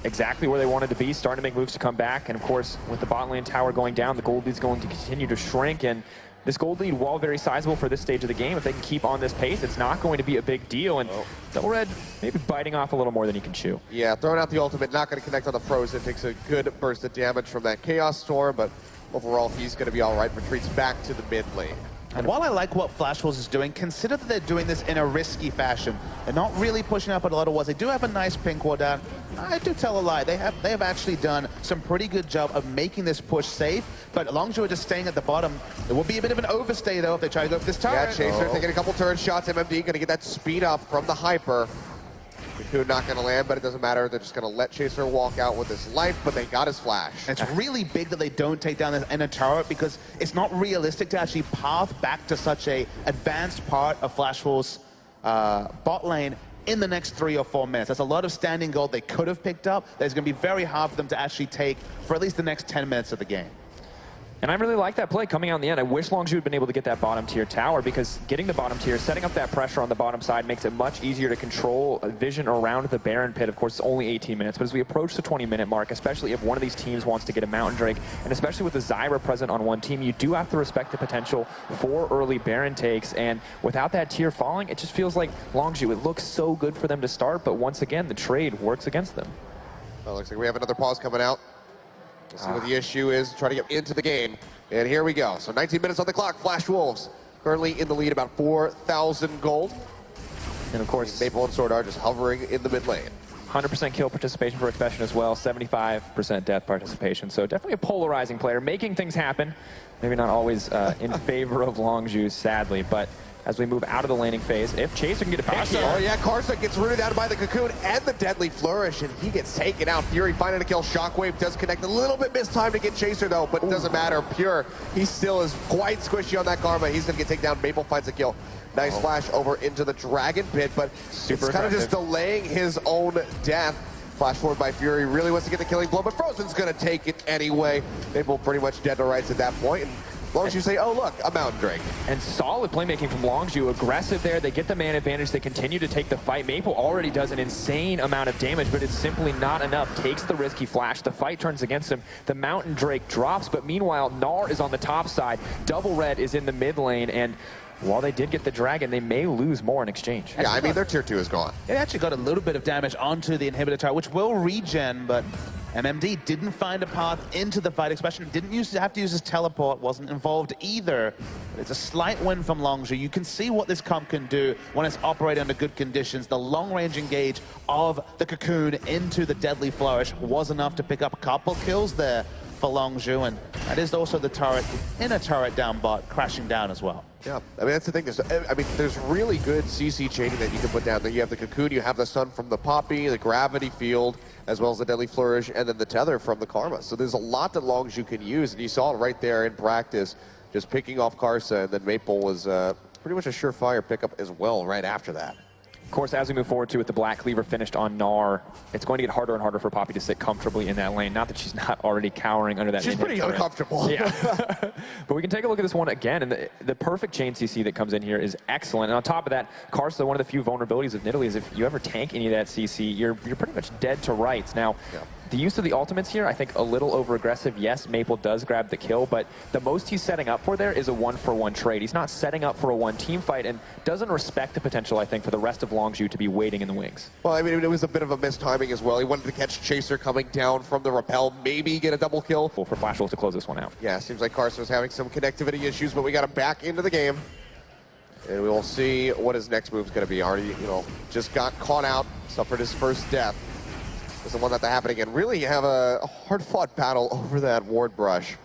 Exactly where they wanted to be, starting to make moves to come back. And of course, with the bot lane tower going down, the gold lead's going to continue to shrink. And this gold lead, while very sizable for this stage of the game, if they can keep on this pace, it's not going to be a big deal. And Double Red maybe biting off a little more than he can chew. Yeah, throwing out the ultimate, not going to connect on the Frozen. Takes a good burst of damage from that Chaos Storm, but overall, he's going to be all right. Retreats back to the mid lane. And while I like what Flash Wolves is doing, consider that they're doing this in a risky fashion. They're not really pushing up at a lot of walls. They do have a nice pink wall down. I do tell a lie. They have actually done some pretty good job of making this push safe. But Longzhu are just staying at the bottom. It will be a bit of an overstay though if they try to go for this turret. Yeah, Chaser taking a couple turret shots. MMD going to get that speed up from the Hyper. Cocoon not going to land, but it doesn't matter. They're just going to let Chaser walk out with his life, but they got his flash. And it's really big that they don't take down this inner turret because it's not realistic to actually path back to such a advanced part of Flash Wolves' bot lane in the next 3 or 4 minutes. That's a lot of standing gold they could have picked up. That's going to be very hard for them to actually take for at least the next 10 minutes of the game. And I really like that play coming out in the end. I wish Longzhu had been able to get that bottom tier tower because getting the bottom tier, setting up that pressure on the bottom side makes it much easier to control vision around the Baron pit. Of course, it's only 18 minutes, but as we approach the 20-minute mark, especially if one of these teams wants to get a Mountain Drake, and especially with the Zyra present on one team, you do have to respect the potential for early Baron takes. And without that tier falling, it just feels like Longzhu, it looks so good for them to start, but once again, the trade works against them. Well, looks like we have another pause coming out. We'll see what the issue is, try to get into the game. And here we go. So 19 minutes on the clock. Flash Wolves currently in the lead, about 4,000 gold. And of course, Maple and Sword are just hovering in the mid lane. 100% kill participation for Expression as well, 75% death participation. So definitely a polarizing player, making things happen. Maybe not always in favor of Longzhu, sadly, but as we move out of the laning phase, if Chaser can get a pick here. Oh yeah, Karsa gets rooted out by the Cocoon and the Deadly Flourish, and he gets taken out. Fury finding a kill. Shockwave does connect. A little bit missed time to get Chaser though, but it doesn't matter. Pure, he still is quite squishy on that Karma. He's gonna get taken down. Maple finds a kill. Nice flash over into the Dragon Pit, but it's kind of just delaying his own death. Flash forward by Fury, really wants to get the killing blow, but Frozen's gonna take it anyway. Maple pretty much dead to rights at that point. And Longzhu say, oh look, a Mountain Drake. And solid playmaking from Longzhu, aggressive there. They get the man advantage, they continue to take the fight. Maple already does an insane amount of damage, but it's simply not enough. Takes the risky flash, the fight turns against him. The Mountain Drake drops, but meanwhile, Gnar is on the top side. Double Red is in the mid lane, and while they did get the Dragon, they may lose more in exchange. Yeah, I mean, their tier 2 is gone. It actually got a little bit of damage onto the inhibitor tower, which will regen, but MMD didn't find a path into the fight. Expression didn't have to use his teleport, wasn't involved either. But it's a slight win from Longzhu. You can see what this comp can do when it's operating under good conditions. The long-range engage of the Cocoon into the Deadly Flourish was enough to pick up a couple kills there for Longzhu, and that is also the turret, inner turret down bot, crashing down as well. Yeah, I mean, that's the thing. There's really good CC chaining that you can put down there. You have the Cocoon, you have the stun from the Poppy, the Gravity Field, as well as the Deadly Flourish, and then the Tether from the Karma. So there's a lot that Longzhu can use, and you saw it right there in practice, just picking off Karsa, and then Maple was pretty much a surefire pickup as well right after that. Of course, as we move forward with the Black Cleaver finished on Gnar, it's going to get harder and harder for Poppy to sit comfortably in that lane. Not that she's not already cowering under that. She's pretty uncomfortable. Yeah. But we can take a look at this one again, and the perfect chain CC that comes in here is excellent. And on top of that, Karsa, one of the few vulnerabilities of Nidalee is if you ever tank any of that CC, you're pretty much dead to rights. Now, the use of the ultimates here, I think a little over-aggressive. Yes, Maple does grab the kill, but the most he's setting up for there is a 1-for-1 trade. He's not setting up for a 1-team fight and doesn't respect the potential, I think, for the rest of Longzhu to be waiting in the wings. Well, I mean, it was a bit of a missed timing as well. He wanted to catch Chaser coming down from the rappel, maybe get a double kill. For Flash Wolves to close this one out. Yeah, seems like Karsa was having some connectivity issues, but we got him back into the game. And we will see what his next move is going to be. Already, just got caught out, suffered his first death. Doesn't want that to happen again. Really have a hard-fought battle over that ward brush.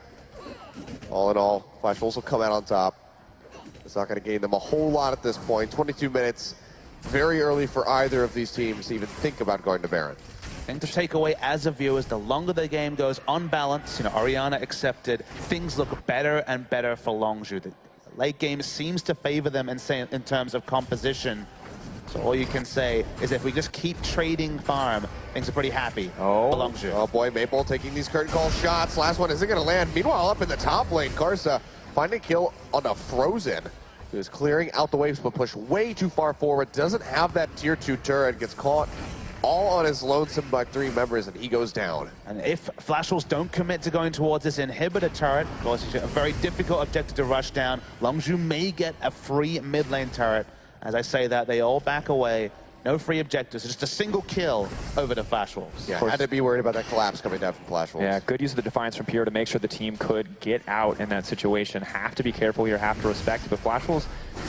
All in all, Flash Wolves will come out on top. It's not going to gain them a whole lot at this point. 22 minutes, very early for either of these teams to even think about going to Baron. Thing to take away as a viewer is the longer the game goes, on balance, Orianna accepted, things look better and better for Longzhu. The late game seems to favor them in terms of composition. So all you can say is if we just keep trading farm, things are pretty happy for Longzhu. Oh boy, Maple taking these curtain call shots. Last one isn't going to land. Meanwhile, up in the top lane, Karsa finding a kill on a Frozen, who's clearing out the waves but pushed way too far forward. Doesn't have that tier 2 turret, gets caught all on his lonesome by 3 members, and he goes down. And if Flash Wolves don't commit to going towards this inhibitor turret, of course, it's a very difficult objective to rush down. Longzhu may get a free mid lane turret. As I say that, they all back away. No free objectives, just a single kill over to Flash Wolves. Yeah, had to be worried about that collapse coming down from Flash Wolves. Yeah, good use of the Defiance from Pierre to make sure the team could get out in that situation. Have to be careful here, have to respect, but Flash Wolves,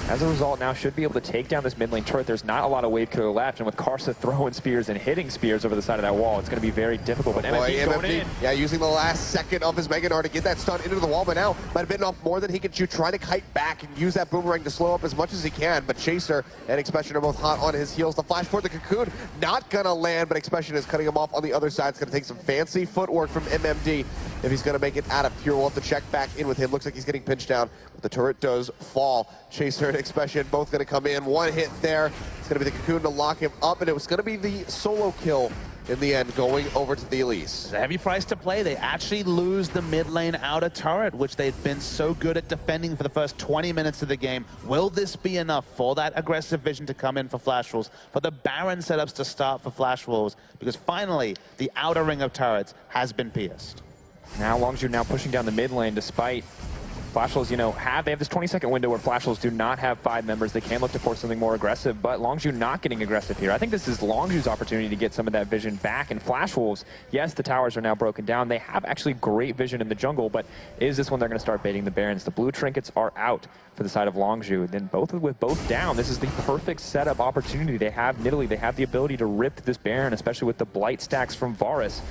as a result, now should be able to take down this mid lane turret. There's not a lot of wave killer left, and with Karsa throwing spears and hitting spears over the side of that wall, it's going to be very difficult. But MMD going in. Yeah, using the last second of his Mega Gnar to get that stun into the wall, but now might have bitten off more than he can shoot, trying to kite back and use that boomerang to slow up as much as he can. But Chaser and Expression are both hot on his heels. The flash for the Cocoon, not gonna land, but Expression is cutting him off on the other side. It's gonna take some fancy footwork from MMD if he's gonna make it out of Pure. We'll have to check back in with him. Looks like he's getting pinched down, but the turret does fall. Chaser and Expression both gonna come in. One hit there. It's gonna be the Cocoon to lock him up, and it was gonna be the solo kill in the end, going over to the Elise. It's a heavy price to play. They actually lose the mid lane outer turret, which they've been so good at defending for the first 20 minutes of the game. Will this be enough for that aggressive vision to come in for Flash Wolves, for the Baron setups to start for Flash Wolves? Because finally, the outer ring of turrets has been pierced. Now Longzhu now pushing down the mid lane despite Flash Wolves, they have this 20-second window where Flash Wolves do not have 5 members. They can look to force something more aggressive, but Longzhu not getting aggressive here. I think this is Longzhu's opportunity to get some of that vision back. And Flash Wolves, yes, the towers are now broken down. They have actually great vision in the jungle, but is this when they're going to start baiting the Barons? The blue trinkets are out for the side of Longzhu. Then with both down, this is the perfect setup opportunity. They have Nidalee. They have the ability to rip this Baron, especially with the blight stacks from Varus.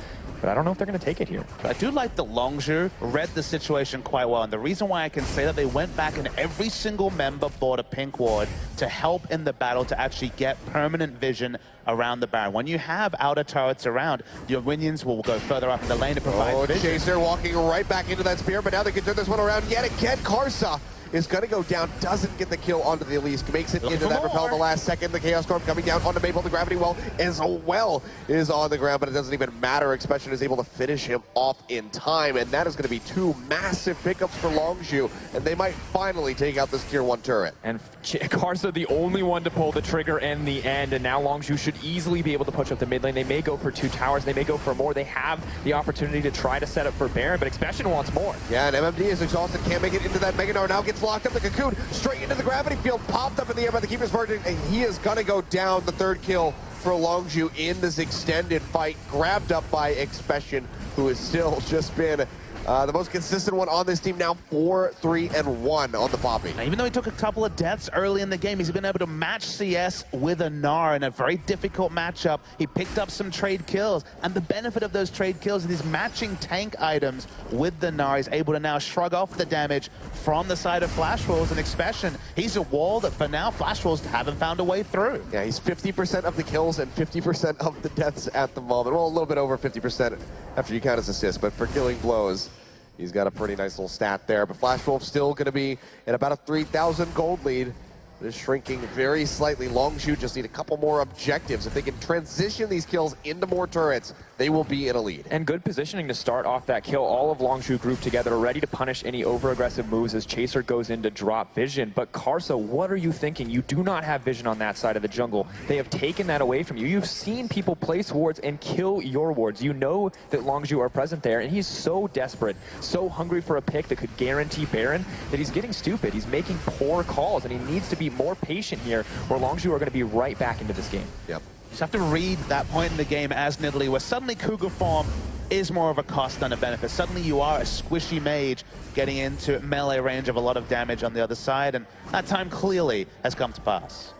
But I don't know if they're going to take it here. I do like the Longzhu read the situation quite well. And the reason why I can say that, they went back and every single member bought a pink ward to help in the battle to actually get permanent vision around the Baron. When you have outer turrets around, your minions will go further up in the lane to provide vision. Chaser walking right back into that spear, but now they can turn this one around yet again. Karsa is going to go down, doesn't get the kill onto the Elise, makes it into that repel in the last second. The Chaos Storm coming down onto Maple. The Gravity Well as well is on the ground, but it doesn't even matter. Expression is able to finish him off in time, and that is going to be 2 massive pickups for Longzhu, and they might finally take out this tier 1 turret. And Karsa the only one to pull the trigger in the end, and now Longzhu should easily be able to push up the mid lane. They may go for 2 towers, they may go for more. They have the opportunity to try to set up for Baron, but Expression wants more. Yeah, and MMD is exhausted, can't make it into that Mega Gnar. Now gets locked up. The Cocoon straight into the gravity field, popped up in the air by the Keeper's Virgin, and he is gonna go down. The 3rd kill for Longzhu in this extended fight, grabbed up by Expression, who has still just been the most consistent one on this team now. 4-3-1 on the Poppy. Now, even though he took a couple of deaths early in the game, he's been able to match CS with a Gnar in a very difficult matchup. He picked up some trade kills, and the benefit of those trade kills is these matching tank items with the Gnar. He's able to now shrug off the damage from the side of Flash Wolves and Expression. He's a wall that for now Flash Wolves haven't found a way through. Yeah, he's 50% of the kills and 50% of the deaths at the moment. Well, a little bit over 50% after you count his assists, but for killing blows, he's got a pretty nice little stat there. But Flash Wolf still going to be in about a 3,000 gold lead. It is shrinking very slightly. Longzhu just need a couple more objectives. If they can transition these kills into more turrets, they will be in a lead. And good positioning to start off that kill. All of Longzhu grouped together, ready to punish any over-aggressive moves as Chaser goes in to drop vision. But Karsa, what are you thinking? You do not have vision on that side of the jungle. They have taken that away from you. You've seen people place wards and kill your wards. You know that Longzhu are present there, and he's so desperate, so hungry for a pick that could guarantee Baron that he's getting stupid. He's making poor calls, and he needs to be more patient here, where Longzhu are going to be right back into this game. Yep. You just have to read that point in the game as Nidalee, where suddenly Cougar form is more of a cost than a benefit. Suddenly you are a squishy mage getting into melee range of a lot of damage on the other side, and that time clearly has come to pass.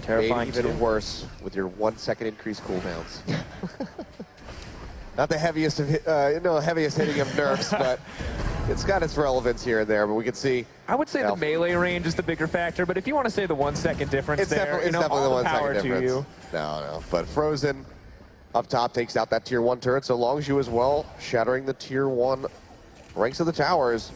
Terrifying. Made even worse with your 1 second increased cooldowns. Not the heaviest of heaviest hitting of nerfs, but it's got its relevance here and there, but we can see. I would say the melee range is the bigger factor, but if you want to say the 1 second difference It's there, definitely, you know, definitely the all 1 the power second to difference. you. No. But Frozen up top takes out that tier 1 turret, so Longzhu as well, shattering the tier 1 ranks of the towers.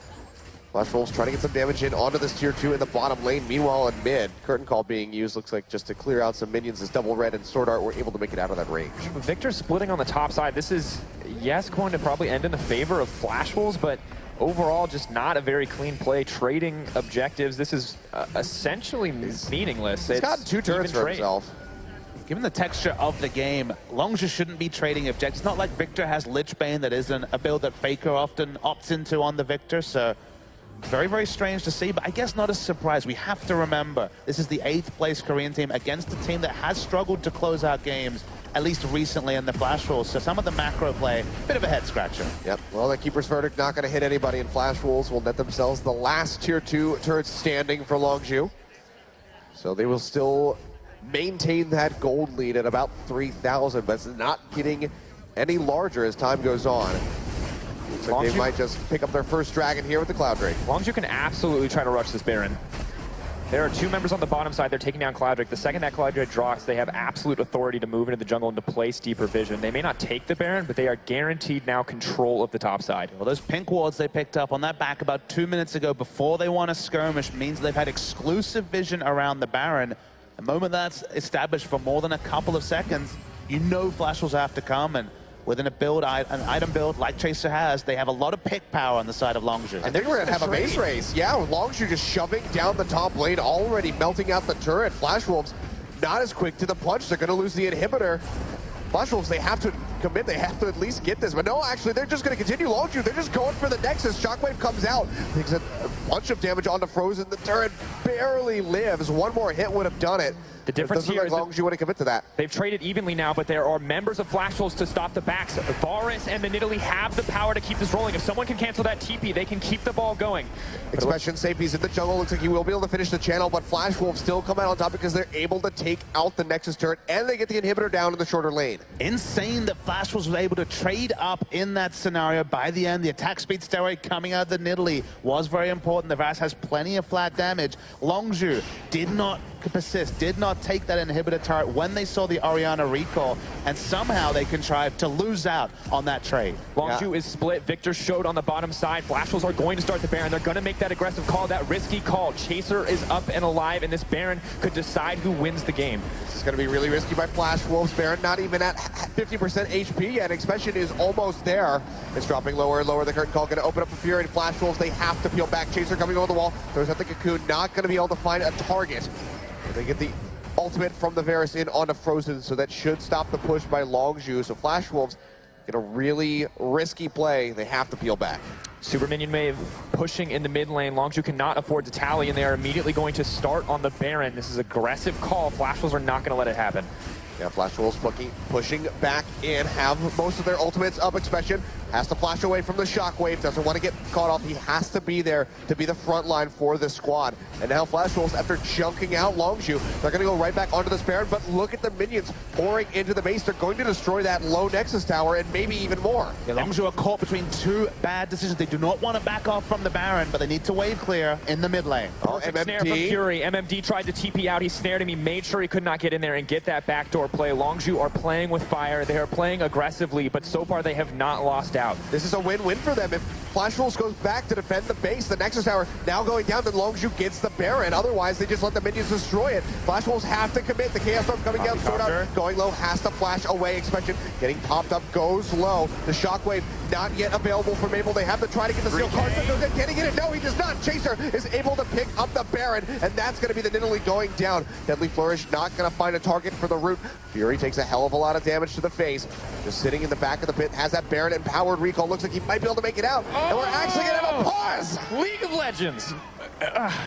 Flash Wolves trying to get some damage in onto this tier 2 in the bottom lane. Meanwhile, in mid, Curtain Call being used, looks like just to clear out some minions as Double Red and Sword Art were able to make it out of that range. Victor splitting on the top side. This is, yes, going to probably end in the favor of Flash Wolves, but overall just not a very clean play. Trading objectives, this is essentially meaningless. He's gotten 2 turrets for himself. Given the texture of the game, Longzhu shouldn't be trading objectives. It's not like Victor has Lich Bane that isn't a build that Faker often opts into on the Victor, so very, very strange to see, but I guess not a surprise. We have to remember, this is the 8th place Korean team against a team that has struggled to close out games, at least recently in the Flash Wolves. So some of the macro play, bit of a head scratcher. Yep, well, the Keeper's Verdict not going to hit anybody, and Flash Wolves will net themselves the last tier 2 turrets standing for Longzhu. So they will still maintain that gold lead at about 3,000, but it's not getting any larger as time goes on. So they might just pick up their first dragon here with the Cloud Drake. Longzhu can absolutely try to rush this Baron. There are 2 members on the bottom side. They're taking down Cloud Drake. The second that Cloud Drake drops, they have absolute authority to move into the jungle and to place deeper vision. They may not take the Baron, but they are guaranteed now control of the top side. Well, those pink wards they picked up on that back about 2 minutes ago before they won a skirmish means they've had exclusive vision around the Baron. The moment that's established for more than a couple of seconds, you know Flash Wolves have to come, and within a build, an item build like Chaser has, they have a lot of pick power on the side of Longzhu. And they're going to have a base race. Yeah, with Longzhu just shoving down the top lane, already melting out the turret. Flash Wolves not as quick to the punch. They're going to lose the inhibitor. Flash Wolves, they have to commit. They have to at least get this. But no, actually, they're just going to continue Longzhu. They're just going for the Nexus. Shockwave comes out. Takes a bunch of damage onto Frozen. The turret barely lives. One more hit would have done it. The difference here is Longzhu want to commit to that. They've traded evenly now, but there are members of Flash Wolves to stop the backs. Varus and the Nidalee have the power to keep this rolling. If someone can cancel that TP, they can keep the ball going. Expression Sapie's in the jungle. Looks like he will be able to finish the channel, but Flash Wolves still come out on top because they're able to take out the Nexus turret, and they get the inhibitor down in the shorter lane. Insane that Flash Wolves was able to trade up in that scenario. By the end, the attack speed steroid coming out of the Nidalee was very important. The Varus has plenty of flat damage. Longzhu did not persist, did not take that inhibitor turret when they saw the Orianna recall, and somehow they contrived to lose out on that trade. Longzhu is split. Victor showed on the bottom side. Flash Wolves are going to start the Baron. They're going to make that aggressive call, that risky call. Chaser is up and alive, and this Baron could decide who wins the game. This is going to be really risky by Flash Wolves. Baron not even at 50% HP yet. Expression is almost there. It's dropping lower and lower. The curtain call going to open up a Fury, and Flash Wolves, they have to peel back. Chaser coming over the wall. Throws out the Cocoon. Not going to be able to find a target. They get the ultimate from the Varus in onto Frozen, so that should stop the push by Longzhu. So Flash Wolves get a really risky play. They have to peel back. Super Minion Wave pushing in the mid lane. Longzhu cannot afford to tally, and they are immediately going to start on the Baron. This is an aggressive call. Flash Wolves are not going to let it happen. Yeah, Flash Wolves pushing back in, have most of their ultimates up. Expression has to flash away from the Shockwave, doesn't want to get caught off. He has to be there to be the front line for the squad. And now Flash Wolves, after junking out Longzhu, they're going to go right back onto this Baron, but look at the minions pouring into the base. They're going to destroy that low Nexus tower and maybe even more. Yeah, Longzhu are caught between 2 bad decisions. They do not want to back off from the Baron, but they need to wave clear in the mid lane. Oh, Perfect snare from Fury. MMD tried to TP out. He snared him. He made sure he could not get in there and get that backdoor play. Longzhu are playing with fire. They are playing aggressively, but so far they have not lost out. This is a win-win for them. If Flash Wolves goes back to defend the base, the Nexus tower now going down, then Longzhu gets the Baron. Otherwise, they just let the minions destroy it. Flash Wolves have to commit. The Chaos Storm coming down, Sword Art going low, has to flash away. Expansion getting popped up, goes low. The Shockwave not yet available for Maple. They have to try to get the Steel Card. Can he get it? No, he does not. Chaser is able to pick up the Baron, and that's going to be the Nidalee going down. Deadly Flourish not going to find a target for the root. Fury takes a hell of a lot of damage to the face. Just sitting in the back of the pit, has that Baron empowered recall. Looks like he might be able to make it out. And we're actually going to have a pause. League of Legends.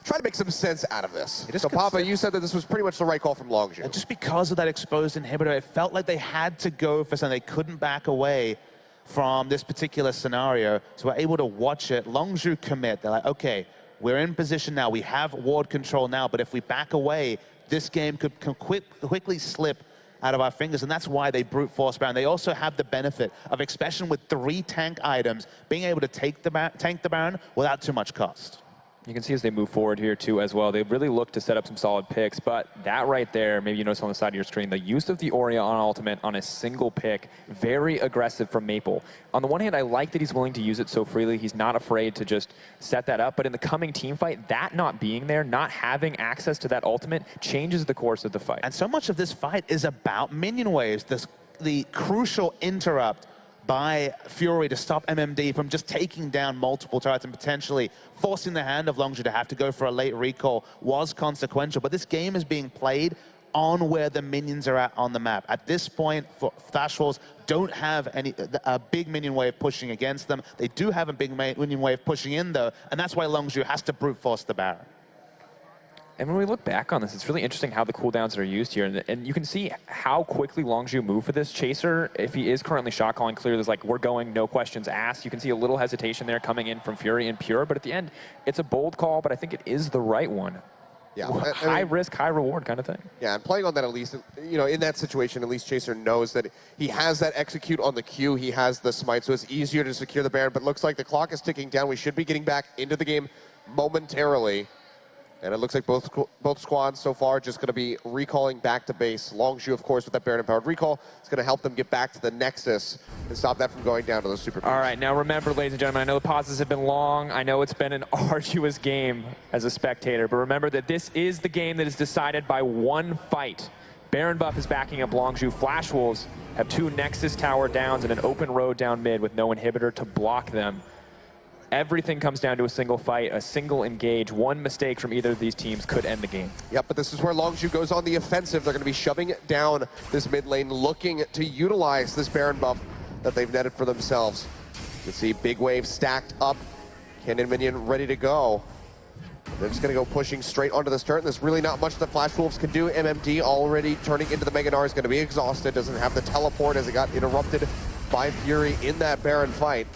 Try to make some sense out of this. So, Papa, you said that this was pretty much the right call from Longzhu. Just because of that exposed inhibitor, it felt like they had to go for something. They couldn't back away from this particular scenario. So we're able to watch it. Longzhu commit. They're like, okay, we're in position now. We have ward control now, but if we back away, this game could quickly slip out of our fingers, and that's why they brute force Baron. They also have the benefit of, especially with 3 tank items, being able to tank the Baron without too much cost. You can see as they move forward here, too, as well. They really look to set up some solid picks, but that right there, maybe you notice on the side of your screen, the use of the Aurea on ultimate on a single pick, very aggressive from Maple. On the one hand, I like that he's willing to use it so freely. He's not afraid to just set that up, but in the coming team fight, that not being there, not having access to that ultimate, changes the course of the fight. And so much of this fight is about minion waves, the crucial interrupt by Fury to stop MMD from just taking down multiple turrets and potentially forcing the hand of Longzhu to have to go for a late recall was consequential. But this game is being played on where the minions are at on the map. At this point, Flash Wolves don't have a big minion wave pushing against them. They do have a big minion wave pushing in, though, and that's why Longzhu has to brute force the Baron. And when we look back on this, it's really interesting how the cooldowns are used here. And you can see how quickly Longzhu moved for this. Chaser, if he is currently shot calling, clearly there's like, we're going, no questions asked. You can see a little hesitation there coming in from Fury and Pure, but at the end, it's a bold call, but I think it is the right one. Yeah, high risk, high reward kind of thing. Yeah, and playing on that, at least, you know, in that situation, at least Chaser knows that he has that execute on the Q, he has the smite, so it's easier to secure the Baron, but looks like the clock is ticking down. We should be getting back into the game momentarily. And it looks like both squads so far just going to be recalling back to base. Longzhu, of course, with that Baron-empowered recall, is going to help them get back to the Nexus and stop that from going down to those super All right, now remember, ladies and gentlemen, I know the pauses have been long. I know it's been an arduous game as a spectator, but remember that this is the game that is decided by one fight. Baron buff is backing up Longzhu. Flash Wolves have 2 Nexus tower downs and an open road down mid with no inhibitor to block them. Everything comes down to a single fight, a single engage. One mistake from either of these teams could end the game. Yep, but this is where Longzhu goes on the offensive. They're going to be shoving down this mid lane, looking to utilize this Baron buff that they've netted for themselves. You can see big wave stacked up, Cannon Minion ready to go. They're just going to go pushing straight onto this turret. There's really not much that Flash Wolves can do. MMD already turning into the Mega Gnar is going to be exhausted, doesn't have the teleport as it got interrupted by Fury in that Baron fight.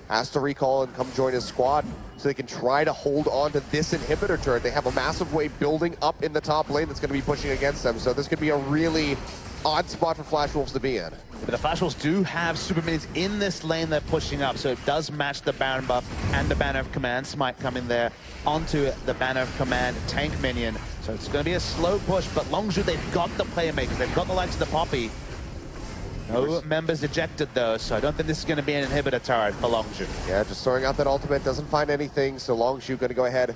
Has to recall and come join his squad so they can try to hold on to this inhibitor turret. They have a massive wave building up in the top lane that's going to be pushing against them. So this could be a really odd spot for Flash Wolves to be in. But the Flash Wolves do have super minions in this lane they're pushing up, so it does match the Baron buff and the Banner of Command Smite coming there onto the Banner of Command tank minion. So it's going to be a slow push, but Longzhu, they've got the playmakers. They've got the likes of the Poppy. No members ejected though, so I don't think this is going to be an inhibitor turret for Longzhu. Yeah, just throwing out that ultimate, doesn't find anything, so Longzhu going to go ahead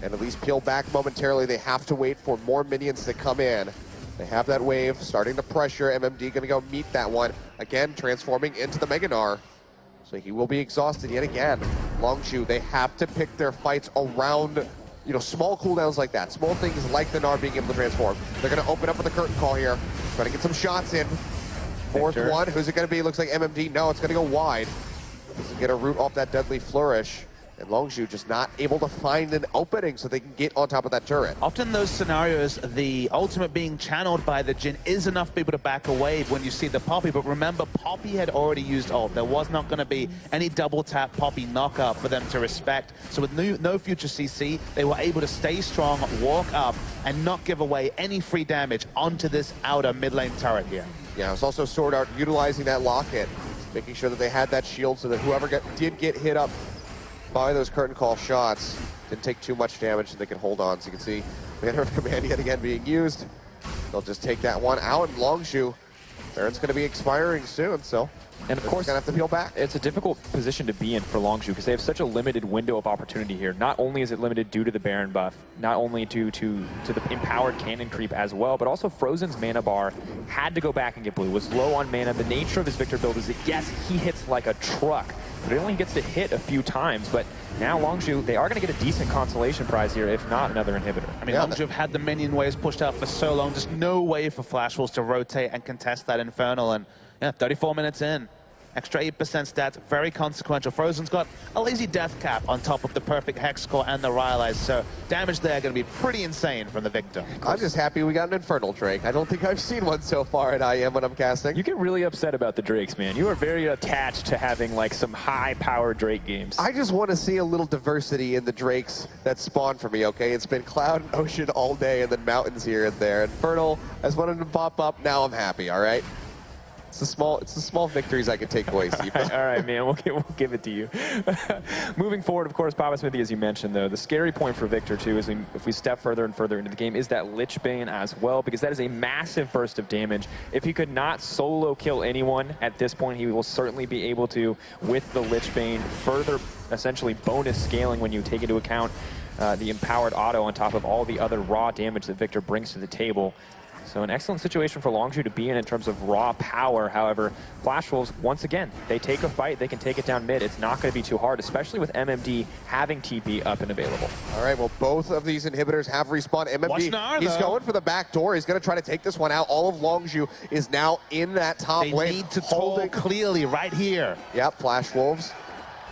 and at least peel back momentarily. They have to wait for more minions to come in. They have that wave starting to pressure. MMD going to go meet that one. Again, transforming into the Mega Gnar. So he will be exhausted yet again. Longzhu, they have to pick their fights around, you know, small cooldowns like that. Small things like the Gnar being able to transform. They're going to open up with a curtain call here. Trying to get some shots in. Fourth one, who's it going to be? Looks like MMD. No, it's going to go wide. Doesn't get a root off that deadly flourish. And Longzhu just not able to find an opening so they can get on top of that turret. Often those scenarios, the ultimate being channeled by the Jhin is enough for people to back away when you see the Poppy. But remember, Poppy had already used ult. There was not going to be any double tap Poppy knockup for them to respect. So with no future CC, they were able to stay strong, walk up, and not give away any free damage onto this outer mid lane turret here. Yeah, it's also Sword Art utilizing that locket, making sure that they had that shield so that whoever did get hit up by those curtain call shots didn't take too much damage and they could hold on. So you can see Banner of Command yet again being used. They'll just take that one out, and Longzhu, Baron's going to be expiring soon, so and of course, going to have to peel back. It's a difficult position to be in for Longzhu because they have such a limited window of opportunity here. Not only is it limited due to the Baron buff, not only due to the empowered cannon creep as well, but also Frozen's mana bar had to go back and get blue, was low on mana. The nature of his Victor build is that, yes, he hits like a truck, but he only gets to hit a few times. But now Longzhu, they are going to get a decent consolation prize here, if not another inhibitor. I mean, Longzhu have had the minion waves pushed out for so long, just no way for Flash Wolves to rotate and contest that Infernal, and yeah, 34 minutes in. Extra 8% stats, very consequential. Frozen's got a lazy death cap on top of the perfect hex core and the Rylai's, so damage there going to be pretty insane from the Victor. I'm just happy we got an Infernal Drake. I don't think I've seen one so far at IEM when I'm casting. You get really upset about the Drakes, man. You are very attached to having like some high-powered Drake games. I just want to see a little diversity in the Drakes that spawn for me, okay? It's been Cloud and Ocean all day and then mountains here and there. Infernal, I just wanted to pop up. Now I'm happy, all right? It's the small victories I can take away, Steve. All right, man, we'll give it to you. Moving forward, of course, Papa Smithy, as you mentioned, though, the scary point for Victor, too, is if we step further and further into the game, is that Lich Bane as well, because that is a massive burst of damage. If he could not solo kill anyone at this point, he will certainly be able to, with the Lich Bane, further essentially bonus scaling when you take into account the empowered auto on top of all the other raw damage that Victor brings to the table. So an excellent situation for Longzhu to be in terms of raw power. However, Flash Wolves, once again, they take a fight, they can take it down mid. It's not going to be too hard, especially with MMD having TP up and available. All right, well, both of these inhibitors have respawned. MMD, he's going for the back door. He's going to try to take this one out. All of Longzhu is now in that top wave. They need to hold clearly right here. Yep, Flash Wolves.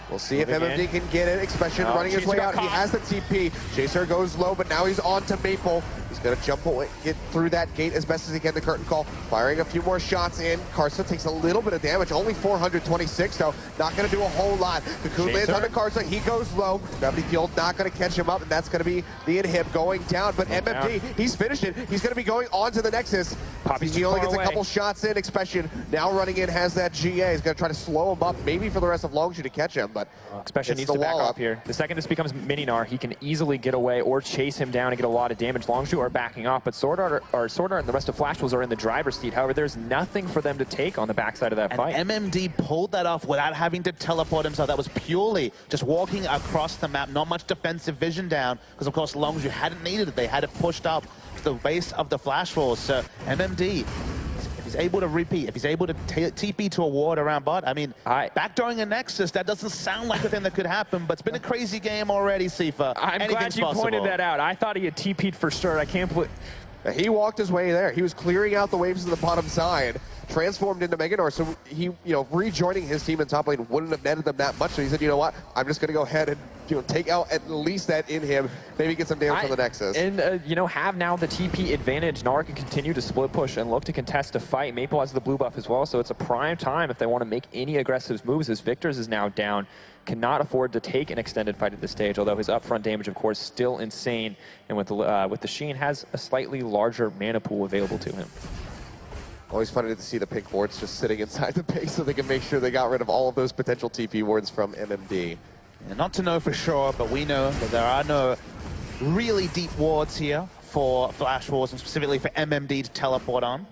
We'll see if MMD can get it. Expression running his way out. He has the TP. Chaser goes low, but now he's on to Maple. He's going to jump away, get through that gate as best as he can. The curtain call, firing a few more shots in. Karsa takes a little bit of damage, only 426, so not going to do a whole lot. Cocoon lands on the Karsa. He goes low. Gravity Field not going to catch him up, and that's going to be the inhib going down. But MMD, he's finished it. He's going to be going on to the Nexus. He only gets a couple shots in. Expression now running in, has that GA. He's going to try to slow him up, maybe for the rest of Longzhu to catch him, but Expression needs to back off here. The second this becomes Mininar, he can easily get away or chase him down and get a lot of damage. Longzhu are backing off, but Sword Art and the rest of Flash Wolves are in the driver's seat. However, there's nothing for them to take on the backside of that fight. MMD pulled that off without having to teleport himself. That was purely just walking across the map, not much defensive vision down, because of course Longzhu hadn't needed it. They had it pushed up to the base of the Flash Wolves. So MMD, if he's able to repeat, if he's able to TP to a ward around bot, I mean, backdooring a Nexus, that doesn't sound like a thing that could happen, but it's been a crazy game already, Sifa. I'm glad you pointed that out. I thought he had TP'd for sure. I can't believe... He walked his way there. He was clearing out the waves to the bottom side, transformed into Meganor, so he, rejoining his team in top lane wouldn't have netted them that much. So he said, you know what, I'm just going to go ahead and take out at least that in him, maybe get some damage on the Nexus. And, have now the TP advantage. Nara can continue to split push and look to contest a fight. Maple has the blue buff as well, so it's a prime time if they want to make any aggressive moves, as Victor's is now down. Cannot afford to take an extended fight at this stage, although his upfront damage, of course, still insane. And with the Sheen, has a slightly larger mana pool available to him. Always funny to see the pink wards just sitting inside the base so they can make sure they got rid of all of those potential TP wards from MMD. Yeah, not to know for sure, but we know that there are no really deep wards here for Flash Wolves, and specifically for MMD to teleport on.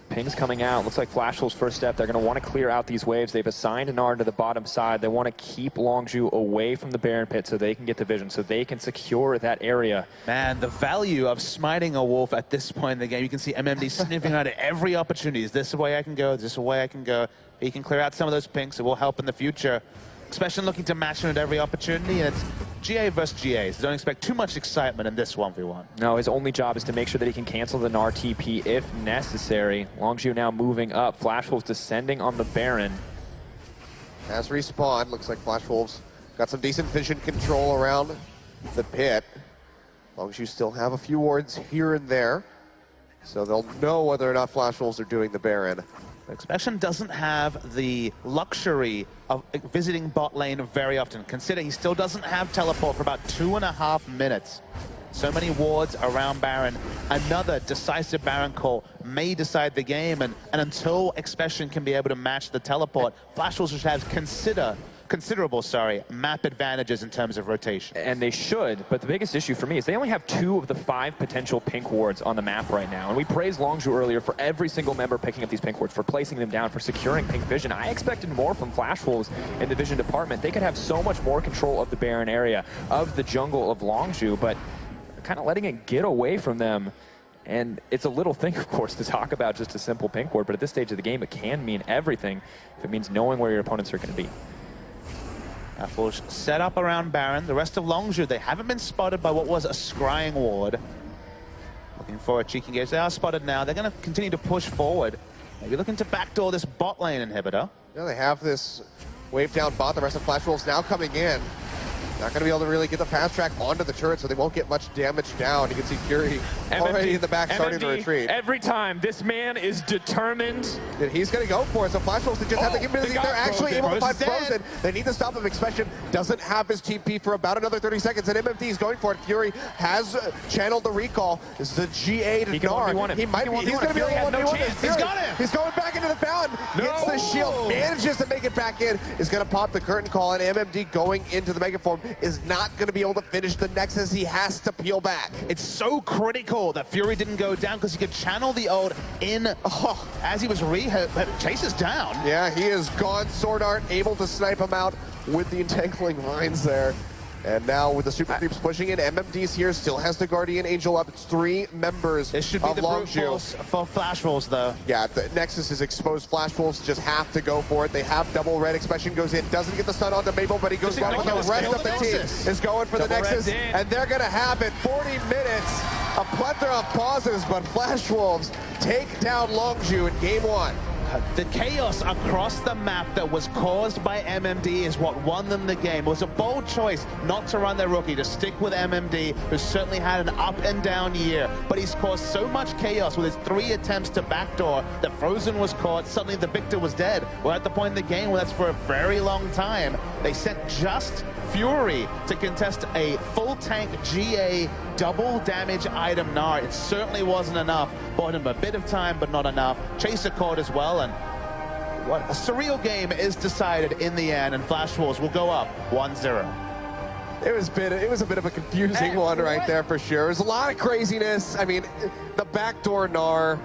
Ping's coming out. Looks like Flash Wolves' first step. They're going to want to clear out these waves. They've assigned Nard to the bottom side. They want to keep Longzhu away from the Baron Pit so they can get the vision, so they can secure that area. Man, the value of smiting a wolf at this point in the game, you can see MMD sniffing out at every opportunity. Is this the way I can go? Is this the way I can go? He can clear out some of those pinks. It will help in the future. Especially looking to match him at every opportunity, and it's GA versus GA, so don't expect too much excitement in this 1v1. No, his only job is to make sure that he can cancel the Gnar TP if necessary. Longzhu now moving up. Flash Wolves descending on the Baron. Has respawned. Looks like Flash Wolves got some decent vision control around the pit. Longzhu still have a few wards here and there, so they'll know whether or not Flash Wolves are doing the Baron. Expression doesn't have the luxury of visiting bot lane very often. Consider he still doesn't have teleport for about 2.5 minutes. So many wards around Baron. Another decisive Baron call may decide the game, and until Expression can be able to match the teleport, Flash Wolves should have considerable map advantages in terms of rotation. And they should, but the biggest issue for me is they only have 2 of the 5 potential pink wards on the map right now. And we praised Longzhu earlier for every single member picking up these pink wards, for placing them down, for securing pink vision. I expected more from Flash Wolves in the vision department. They could have so much more control of the Baron area, of the jungle of Longzhu, but kind of letting it get away from them. And it's a little thing, of course, to talk about just a simple pink ward, but at this stage of the game, it can mean everything if it means knowing where your opponents are going to be. Apple's set up around Baron. The rest of Longzhu, they haven't been spotted by what was a scrying ward. Looking for a cheeky engage. They are spotted now. They're going to continue to push forward. Maybe looking to backdoor this bot lane inhibitor. Yeah, they have this wave down bot. The rest of Flash Wolves now coming in. Not going to be able to really get the fast track onto the turret, so they won't get much damage down. You can see Fury already in the back starting to retreat. Every time, this man is determined. And he's going to go for it, so Flash Wolves, they just have to keep busy. They're actually able to find Frozen. They need to stop him. Expression doesn't have his TP for about another 30 seconds, and MMD is going for it. Fury has channeled the recall. This is the GA to Gnar. He might be. He's going to be able to 1v1. He's got him. He's going back into the Fountain. Gets the shield, manages to make it back in. Is going to pop the curtain call, and MMD going into the Mega Form is not going to be able to finish the Nexus. He has to peel back. It's so critical that Fury didn't go down because he could channel the ult in as he was Chase is down. Yeah, he is gone. Sword Art able to snipe him out with the entangling vines there. And now with the super creeps pushing in, MMD's here, still has the Guardian Angel up. It's 3 members It should be the brute force for Flash Wolves, though. Yeah, the Nexus is exposed. Flash Wolves just have to go for it. They have double red. Expression goes in, doesn't get the stun onto Maple, but he goes down with the rest of the team. Is going for the Nexus, and they're going to have it. 40 minutes, a plethora of pauses, but Flash Wolves take down Longju in game 1. The chaos across the map that was caused by MMD is what won them the game. It was a bold choice not to run their rookie, to stick with MMD, who certainly had an up and down year. But he's caused so much chaos with his 3 attempts to backdoor that Frozen was caught. Suddenly the Victor was dead. We're at the point in the game where that's for a very long time. They sent just Fury to contest a full tank GA double damage item Gnar. It certainly wasn't enough. Bought him a bit of time, but not enough. Chaser caught as well, and what a surreal game is decided in the end, and Flash Wolves will go up 1-0. It was a bit of a confusing one right there for sure. There's a lot of craziness. I mean, the backdoor Gnar,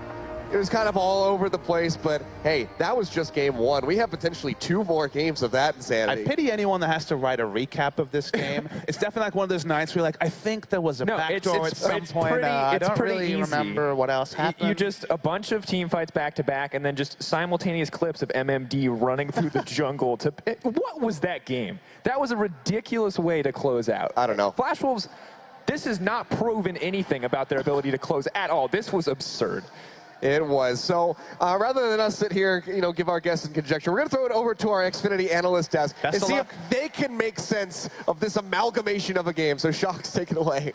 it was kind of all over the place, but hey, that was just game 1. We have potentially 2 more games of that insanity. I pity anyone that has to write a recap of this game. It's definitely like one of those nights where you're like, I think there was a backdoor at some point. I don't really remember what else happened. You just, a bunch of team fights back to back, and then just simultaneous clips of MMD running through the jungle to... What was that game? That was a ridiculous way to close out. I don't know. Flash Wolves, this has not proven anything about their ability to close at all. This was absurd. It was. So rather than us sit here, give our guesses and conjecture, we're going to throw it over to our Xfinity analyst desk and see if they can make sense of this amalgamation of a game. So Shocks, take it away.